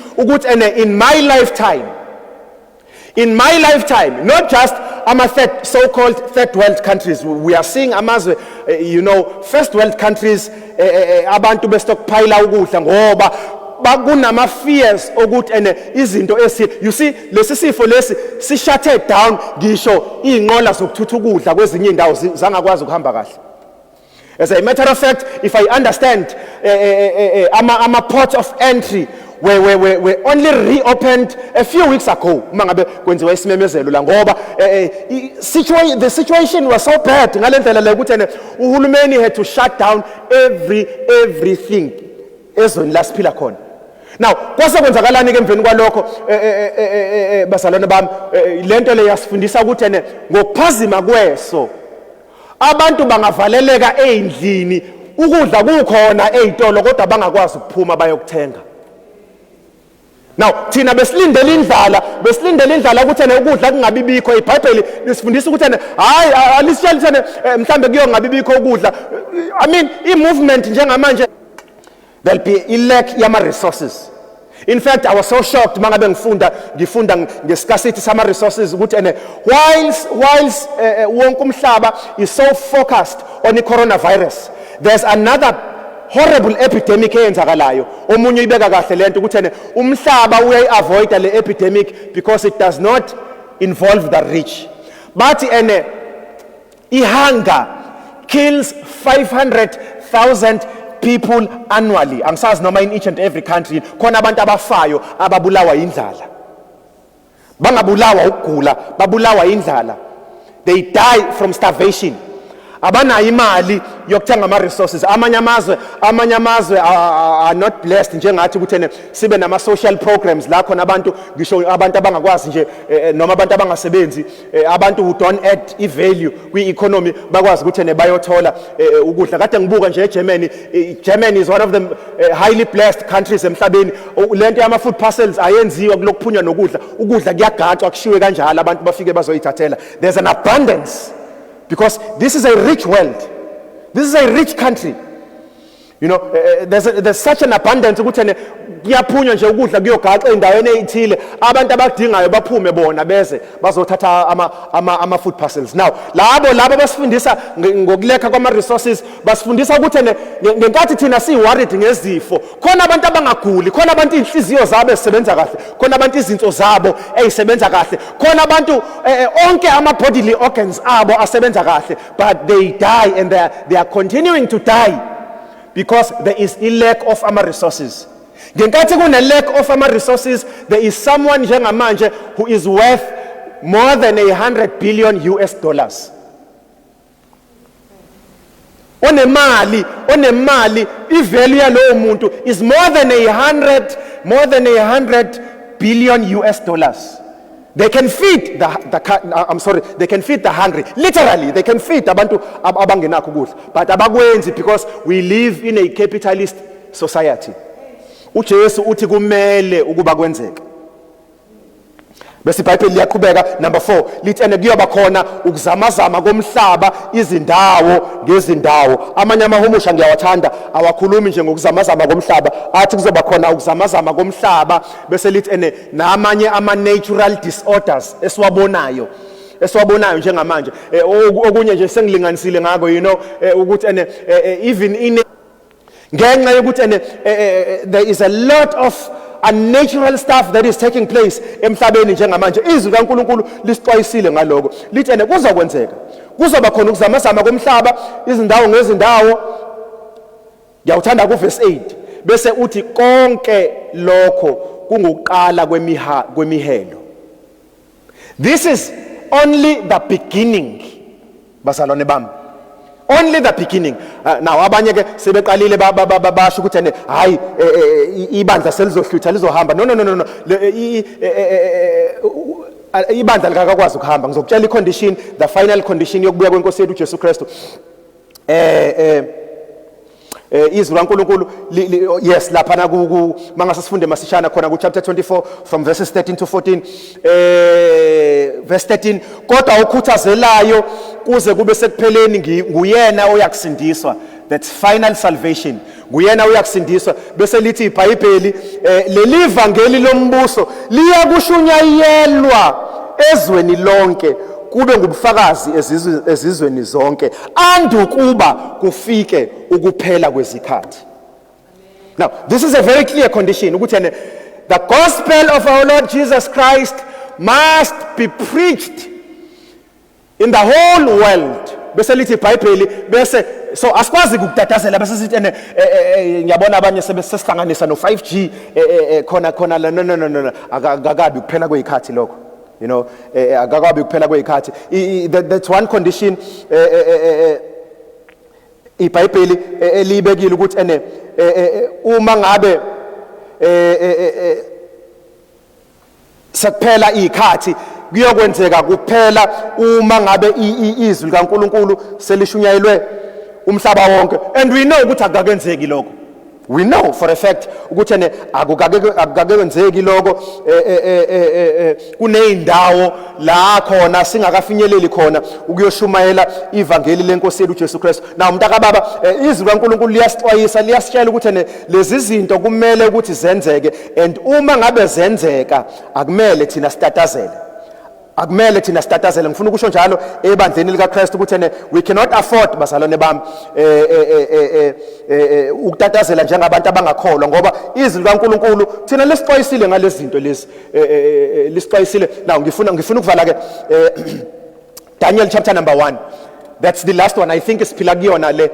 in my lifetime, not just so-called third world countries. We are seeing first world countries, abantu bestockpile ukudla ngoba bakunama fears ukuthi izinto you see lesi sifo lesi si shutted down ngisho inqola zokuthutha ukudla kwezinye indawo zangakwazi ukuhamba kahle. As a matter of fact, if I understand, I'm a port of entry were only reopened a few weeks ago. The situation was so bad. Uhulumeni had to shut down everything. Now, kwase kwenzakalani ke emveni kwalokho basalwane bami lento le yasifundisa ukuthi ngokuphazima kweso abantu bangavaleleka endlini ukudla kukhona ezitolo kodwa bangakwazi ukuphuma bayokuthenga. Now thina besilindele indlala ukuthi ukudla kungabibikho. iBhayibheli lisifundisa ukuthi hayi alisitshela ukuthi mhlambe kuyongabibikho ukudla. I mean i-movement njengamanje there'll be a lack yama resources. In fact, I was so shocked mangabe ngifunda ngescarcity sama resources ukuthi whilst wonke umhlaba is so focused on the coronavirus, there's another horrible epidemic eyenzakalayo. Omunye ibeka kahle lento ukuthi umhlaba uyayiavoid le epidemic because it does not involve the rich. bathi hunger kills 500,000 people annually. Angisazi noma in each and every country khona abantu abafayo ababulawa indlala. Bangabulawa ukugula, babulawa indlala. They die from starvation. Abana imali yokuthenga ama resources. Amanye amazwe are not blessed njengathi ukuthi sibe nama social programs la khona abantu ngisho abantu abangakwazi nje noma abantu abangasebenzi abantu who don't add value kwi economy bakwazi ukuthi bayothola ukudla. Kade ngibuka nje eGermany. Germany is one of the highly blessed countries emhlabeni. Lento yama food parcels ayenziwa kulokuphunywa nokudla. Ukudla kuyagaxwa kushiwe kanjalo abantu bafike bazoyithathela. There's an abundance. Because this is a rich world. This is a rich country. You know, there's such an abundance ukuthi kuyaphunywa nje ukudla kuyogaxa endaweni ezithile abantu abadingayo baphume bona beze bazothatha ama food parcels. Now labo basifundisa ngokulekha kwama resources, basifundisa ukuthi ngenkathi thina worried ngezifo khona abantu abangaguli, khona abantu inhliziyo zabo ezisebenza kahle, khona abantu izinto zabo ezisebenza kahle, khona abantu onke ama bodily organs abo asebenza kahle, but they die and they are continuing to die because there is a lack of our resources. Ngenkathi kune lack of our resources, there is someone njengamanje who is worth more than $100 billion. Onemali, i-value yalowo muntu is more than $100 billion. They can feed they can feed the hungry. Literally, they can feed abantu abangenakho ukudla. But abakwenzi because we live in a capitalist society. uJesu uthi kumele ukuba kwenzeke. Bese iBhayibheli liyaqhubeka number 4 lithi kuyoba khona ukuzamazama komhlaba izindawo ngezindawo. Amanye amahumusha ngiyawathanda awakhulumi nje ngokuzamazama komhlaba, athi kuzoba khona ukuzamazama komhlaba bese lithi namanye ama natural disorders esiwabonayo njengamanje. Okunye nje sengilinganisile ngako ukuthi even in ngenxa yokuthi there is a lot of unnatural stuff that is taking place emhlabeni njengamanje. Izwi kaNkulunkulu lisixwayisile ngaloko lithi kuzokwenzeka, kuzoba khona ukuzamazama komhlaba izindawo ngezindawo. Ngiyawuthanda ku verse 8 bese uthi konke lokho kunguqala kwemihelo. This is only the beginning, bazalwane bami. Only the beginning. Now abanye ke sebeqalile basho ukuthi hayi ibandla selizohlutha lizohamba. No. Ibandla likakwazi ukuhamba. Ngizokutshela icondition, the final condition yokubuya kwenkosi yethu uJesu Kristu. Izwi laNkulunkulu yes lapha na mangase sifunde masishana khona ku chapter 24 from verses 13 to 14. Verse 13, kodwa ukhuthazelayo kuze kube sekupheleni nguyena oyakusindiswa. That's final salvation. Nguyena uyakusindiswa. Bese lithi iBhayibheli leli ivangeli lombuso liyakushunyayelwa ezweni lonke kube ngubufakazi ezizweni zonke andukuba kufike ukuphela kwezikhathi. Now this is a very clear condition ukuthi the gospel of our Lord Jesus Christ must be preached in the whole world. Bese lithi iBhayibheli bese so asikwazi ukutatazela bese sithi ngiyabona abanye sebesihlanganisa no 5G khona la no akakabi ukuphela kwezikhathi lokho. You know, akakabi ukuphela kwezikhathi. That's one condition iBhayibheli elibekile ukuthi uma ngabe sekuphela izikhathi kuyokwenzeka kuphela uma ngabe izwi likaNkulunkulu selishunyayelwe umhlaba wonke. And we know ukuthi akakenzeki lokho. We know for a fact ukuthi akukakenzeki lokho. Kuneyindawo la khona singakafinyeleli khona ukuyoshumayela ivangeli lenkosi yethu uJesu Kristu. Na umntaka baba izwi laNkulunkulu liyasixwayisa liyasitshela ukuthi lezi zinto kumele ukuthi zenzeke, and uma ngabe zenzeka akumele thina sitatazele. Akumele thina sitatazele. Ngifuna ukusho njalo ebandleni likaKristu ukuthi we cannot afford bazalwane bami ukutatazela njengabantu abangakholwa, ngoba izwi likaNkulunkulu thina lesixwayisile ngalezi zinto lezi lisixwayisile. Now ngifuna ukuvala ke Daniel chapter number 1. That's the last one. I think isiphila kuyona le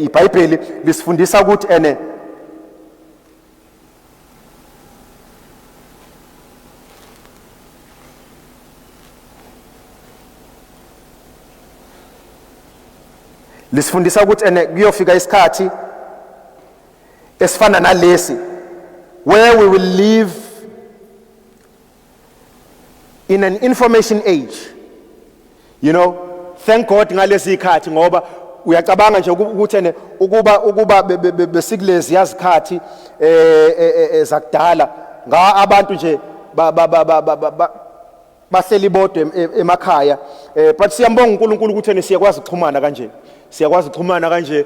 iBhayibheli lisifundisa ukuthi lisifundisa ukuthi kuyofika isikhathi esifana nalesi where we will live in an information age. You know, thank God ngalesi ikhathi ngoba uyacabanga nje ukuthi ukuba besikilezi yazikhathi zakudala nga abantu nje bahleli bodwe emakhaya, but siyambonga uNkulunkulu ukuthi siyakwazi ukuxhumana kanje. Siyakwazi ukuxhumana kanje,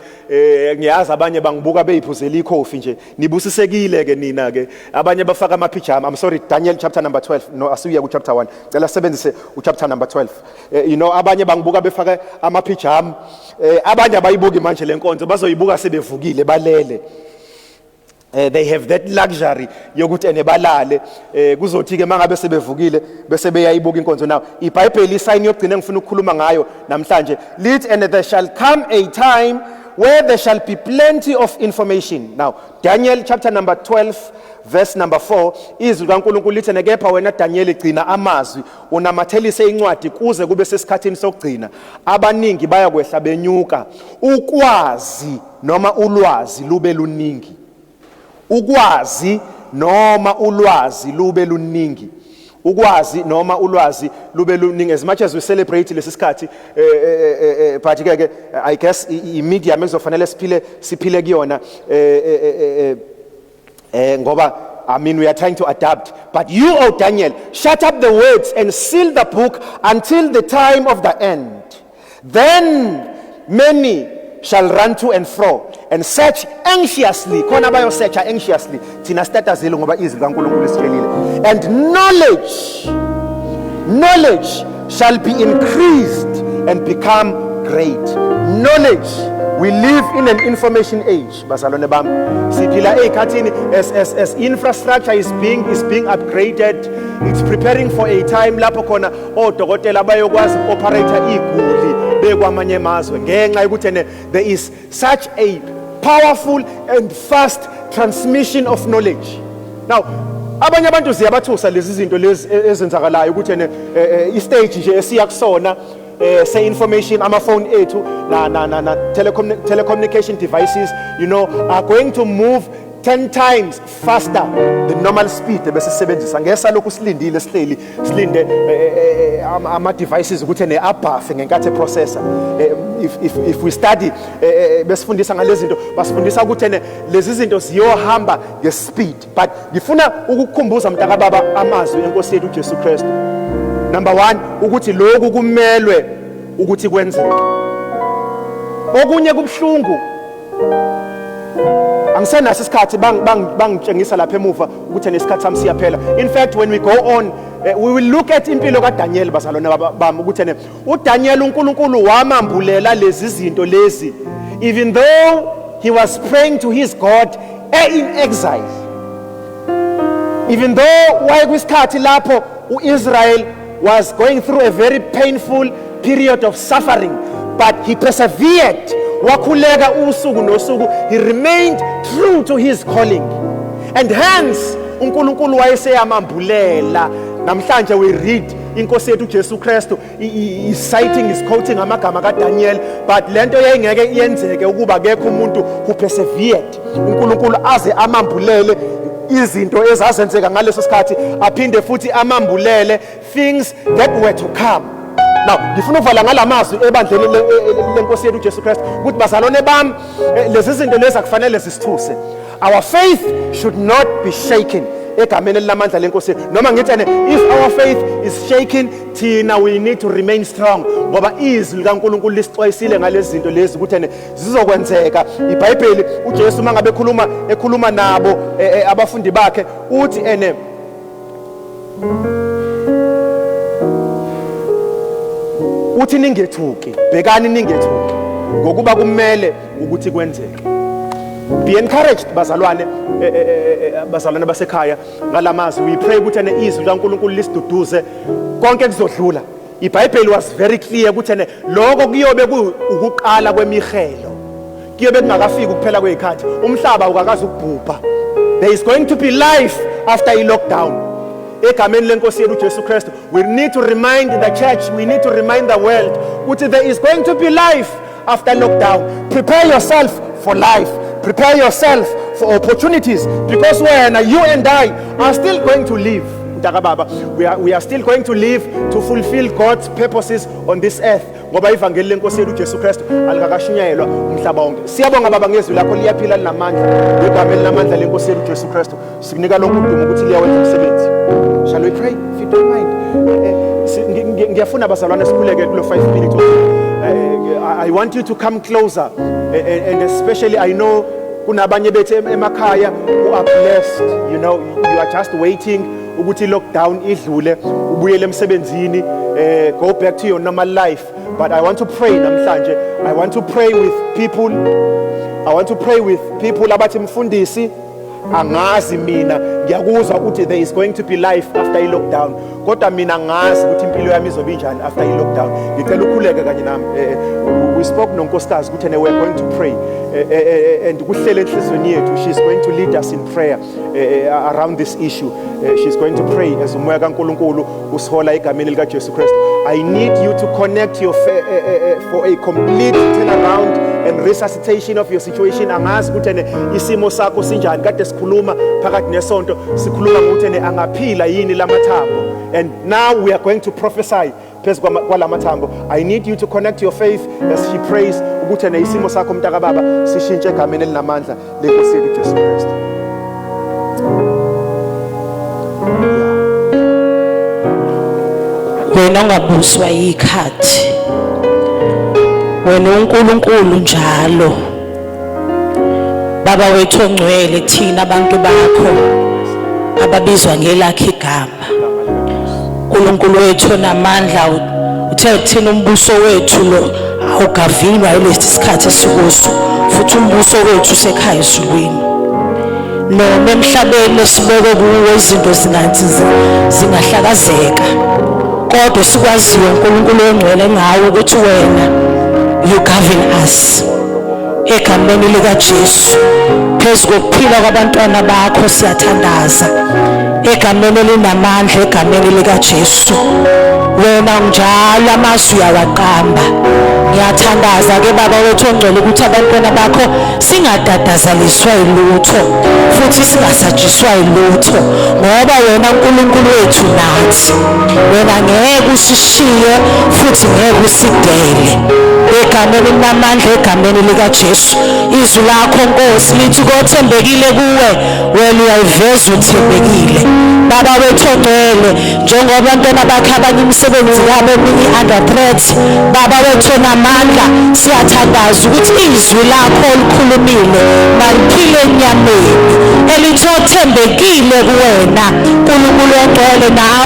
ngiyazi abanye bangibuka beyiphuzela ikhofi nje. Nibusisekile ke nina ke. Abanye bafaka amapijama. I'm sorry, Daniel chapter number 12. No, asiya ku chapter 1. Cela sebenzise u chapter number 12. You know, abanye bangibuka befaka amapijama. Abanye abayibuki manje lenkonzo bazoyibuka sebevukile balele. They have that luxury yokuthi balale kuzothi ke mangabe sebevukile bese beyayibuka inkonzo. Now iBhayibheli isayini yokugcina engifuna ukukhuluma ngayo namhlanje lithi, and there shall come a time where there shall be plenty of information. Now Daniel chapter number 12 verse number 4, izwi kaNkulunkulu lithi nekepha wena Daniel gcina amazwi unamathelise incwadi kuze kube sesikhathini sokugcina abaningi bayakwehla benyuka ukwazi noma ulwazi lube luningi. Ukwazi noma ulwazi lube luningi. Ukwazi noma ulwazi lube luningi. As much as we celebrate lesi sikhathi but ke I guess imedia mezofanele siphile kuyona ngoba I mean we are trying to adapt. But you, O Daniel, shut up the words and seal the book until the time of the end. Then many shall run to and fro and search anxiously. Khona bayo search anxiously. Thina statazile ngoba izwi kaNkulunkulu lisitshelile. And knowledge shall be increased and become great. Knowledge. We live in an information age. Bazalwane bami. Siphila ekhathini as infrastructure is being upgraded. It's preparing for a time lapho khona odokotela bayokwazi operate iguli bekwamanye amazwe ngenxa yokuthi there is such a powerful and fast transmission of knowledge. Now abanye abantu ziyabathusa lezi zinto lezi ezenzakalayo ukuthi istage nje esiya kusona say information, ama phone ethu na telecommunication devices, you know, are going to move 10 times faster the normal speed bese sebenzisa ngesa lokhu silinde ama devices ukuthi abuffe ngenkathi processor. If we study besifundisa ngalezi zinto basifundisa ukuthi lezi zinto ziyohamba ngespeed, but ngifuna ukukukhumbuza mntaka baba amazwi enkosi yethu uJesu Kristu. Number 1, ukuthi lokhu kumelwe ukuthi kwenzeke. Okunye kubhlungu angisenaso isikhathi bangitshengisa lapha emuva ukuthi nesikhathi sami siyaphela. In fact, when we go on we will look at impilo kaDaniel bazalwane bami ukuthi uDaniel uNkulunkulu wamambulela lezi zinto lezi even though he was praying to his God in exile. Even though wayekwisikhathi lapho uIsrael was going through a very painful period of suffering, but he persevered. Wakhuleka usuku nosuku, he remained true to his calling, and hence uNkulunkulu wayeseyamambulela. Namhlanje we read inkosi yethu uJesu Kristu is quoting amagama kaDaniel, but lento yayingeke iyenzeke ukuba kekho umuntu who persevered uNkulunkulu aze amambulele izinto ezazenzeka ngaleso sikhathi, aphinde futhi amambulele things that were to come. Now ngifuna uvala ngalamazwi ebandleni lenkosi yethu uJesu Kristu ukuthi bazalwane bami lezi zinto lezi akufanele zisithuse. Our faith should not be shaken egameni lamandla lenkosi. Noma ngithi if our faith is shaken, thina we need to remain strong ngoba izwi likaNkulunkulu lisixwayisile ngalezi zinto lezi ukuthi zizokwenzeka. iBhayibheli uJesu mangabe ekhuluma nabo abafundi bakhe uthi uthi ningethuki, bhekani ningethuki ngokuba kumele ukuthi kwenzeke. Be encouraged bazalwane basekhaya ngalamazwi. We pray ukuthi izwi likaNkulunkulu lisiduduze konke kuzodlula. iBhayibheli was very clear ukuthi lokho kuyobe ukuqala kwemihelo, kuyobe kungakafiki ukuphela kwezikhathi, umhlaba ukakazi ukubhubha. There is going to be life after a lockdown. Egameni lenkosi yethu uJesu Kristu, we need to remind the church, we need to remind the world ukuthi there is going to be life after lockdown. Prepare yourself for life. Prepare yourself for opportunities, because when you and I are still going to live, we are still going to live to fulfill God's purposes on this earth. Ngoba ivangeli lenkosi yethu uJesu Kristu alikakashunyayelwa umhlaba wonke. Siyabonga baba ngezwi lakho liyaphila linamandla. Igama elinamandla lenkosi yethu uJesu Kristu. Sikunika lokhu udumo ukuthi liyawenza umsebenzi. Shall we pray if you don't mind? Ngiyafuna bazalwane sikhuleke kulo 5 minutes. I want you to come closer, and especially I know kunabanye bethu emakhaya who are blessed. You know, you are just waiting ukuthi lockdown idlule ubuyele emsebenzini, go back to your normal life. But I want to pray namhlanje. I want to pray with people. I want to pray with people abathi mfundisi angazi mina ngiyakuzwa ukuthi there is going to be life after a lockdown, kodwa mina ngazi ukuthi impilo yami izobe injani after a lockdown. Ngicela ukhuleke kanye nami. We spoke nonkosikazi ukuthi we are going to pray, and kuhlele enhlizweni yethu, she's going to lead us in prayer around this issue. She's going to pray as umoya kaNkulunkulu usihola egameni lika Jesu Kristu. I need you to connect your for a complete turnaround and resuscitation of your situation. Angazi ukuthi isimo sakho sinjani. Kade sikhuluma phakathi nesonto sikhuluma ukuthi angaphila yini lamathambo, and now we are going to prophesy phezu kwalamathambo. I need you to connect your faith as she prays ukuthi isimo sakho mntaka baba sishintshe egameni elinamandla lenkosi yethu Jesu Kristu. Wena ungabuswa yikhathi, wena uNkulunkulu njalo. Baba wethu ongcwele, thina abantu bakho ababizwa ngelakhe igama, uNkulunkulu wethu namandla, uthe thina umbuso wethu lo awugavinwa yilesi sikhathi esikuso, futhi umbuso wethu usekhaya ezulwini. Noma emhlabeni esibeke kuwo izinto zingahlakazeka, kodwa sikwaziyo uNkulunkulu ongcwele ngawe ukuthi wena you govern us. Egameni lika Jesu, phezu kokuphila kwabantwana bakho siyathandaza. Egameni linamandla, egameni lika Jesu, wena njalo amazwi uyawaqamba. Ngiyathandaza ke baba wethu ongcwele ukuthi abantwana bakho singadadazaliswa yilutho, futhi singasajiswa yilutho, ngoba wena uNkulunkulu wethu nathi. Wena ngeke usishiye futhi ngeke usidele. Egameni linamandla, egameni lika Jesu, izwi lakho Nkosi lithi kothembekile kuwe, wena uyayiveza uthembekile. Baba wethu ongcwele, njengoba abantwana bakhe abanye imisebenzi yabo eminingi under threat, baba wethu namandla, siyathandaza ukuthi izwi lakho olukhulumile maliphile enyameni, elithi othembekile kuwena uNkulunkulu ongcwele nawe.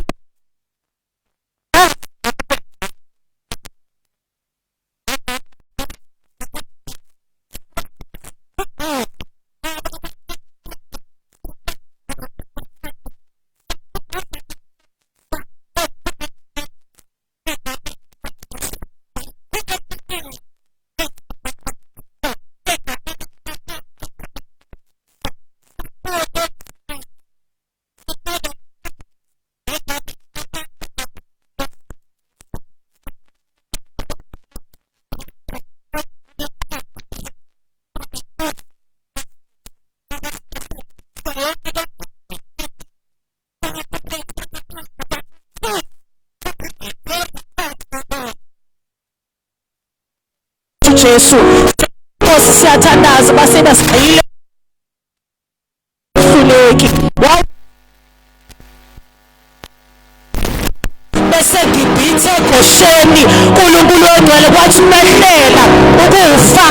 Jesu, Nkosi siyathandaza basebasayile hluleki bese ngibithe Gosheni, uNkulunkulu ongcwele kwathi umehlela ukufa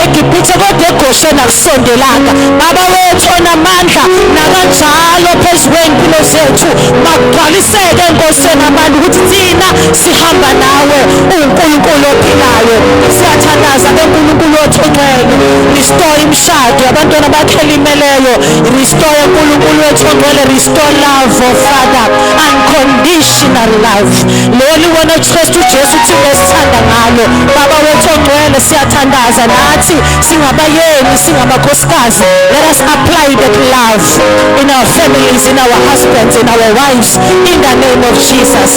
eGibhithe, kodwa eGosheni akusondelanga. Baba wethu onamandla, nakanjalo phezu kwempilo zethu magcwaliseke enkosini amandla ukuthi thina sihamba nawe uNkulunkulu ophilayo. Siyathandaza ke uNkulunkulu wethu ongcwele, restore imishado abantwana bakhe elimeleyo, restore uNkulunkulu wethu ongcwele, restore love, oh Father, unconditional love, leli wena uKristu Jesu thina esithanda ngalo. Baba wethu ongcwele, siyathandaza nathi singabayeni, singamakhosikazi, let us apply that love in our families, in our husbands, in our wives, in the name of Jesus.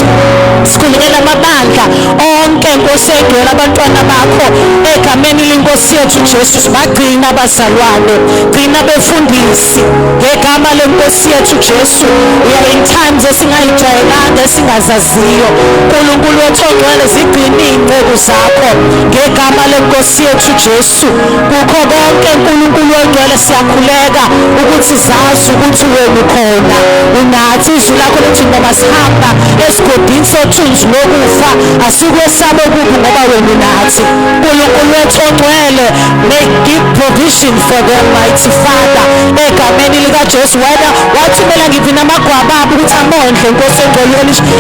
Sikhulekela amabandla onke Nkosi engcwele, abantwana bakho egameni lenkosi yethu Jesu, bagcina abazalwane, gcina befundisi ngegama lenkosi yethu Jesu. We are in times esingayijwayelanga, esingazaziyo. uNkulunkulu wethu ongcwele, zigcine iy'nceku zakho ngegama lenkosi yethu Jesu. Kukho konke uNkulunkulu ongcwele, siyakhuleka ukuthi zazi ukuthi wena ukhona, unathi. Izwi lakho lithi noma sihamba esigodini sothunzi lokufa asikwesaba okubi ngoba wena unathi. uNkulunkulu wethu ongcwele, give provision for them, mighty Father, egameni likaJesu. Wena wathumela ngivina amagwaba abo ukuthi amondle Nkosi engcwele,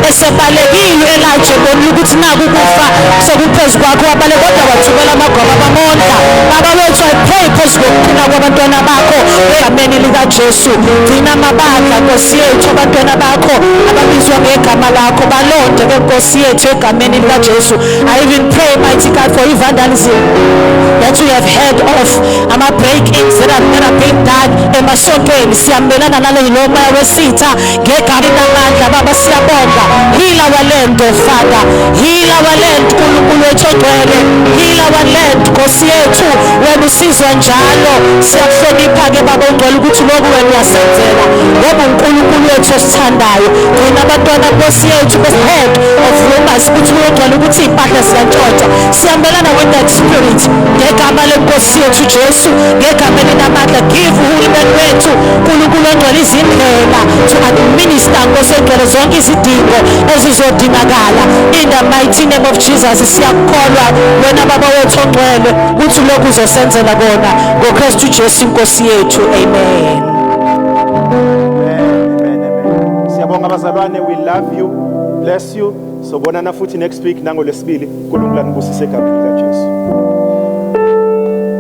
esebalekile Elijah bonile ukuthi naku ukufa sekuphezu kwakho, wabale kodwa wathumela amagwaba bamondla. Baba wethu, I pray phezu kokuqina kwabantwana bakho egameni likaJesu. Gcina amabandla Nkosi yethu, abantwana bakho ababizwa ngegama lakho balonde Nkosi yethu egameni likaJesu. I even pray, mighty God, for vandalism that we have heard of, ama-break-ins that have been done emasontweni. Siyambelana nalo moya wesitha ngegama namandla. Baba siyabonga, heal our land, oh Father, heal our land uNkulunkulu wethu ongcwele, heal our land Nkosi yethu. Wena usizwa njalo, siyakuhlonipha-ke Baba ongcwele ukuthi lokhu wena uyasenzela ngoba uNkulunkulu wethu osithandayo. Gcina abantwana Nkosi yethu head of rumors ukuthi ongcwele ukuthi iy'mpahla ziyantshontshwa. Siyambelana with that spirit ngegama lenkosi yethu Jesu, ngegameni namandla. Give uhulumeni wethu uNkulunkulu ongcwele izindlela to administer Nkosi engcwele zonke izidingo ezizodingakala in the mighty name of Jesus. Siyakukholwa wena Baba wethu ongcwele ukuthi lokhu uzosenzela kona ngoKristu Jesu inkosi yethu. Amen. Siyabonga abazalwane, we love you, bless you. Sobonana futhi next week nangoLwesibili. uNkulunkulu anibusise egameni likaJesu.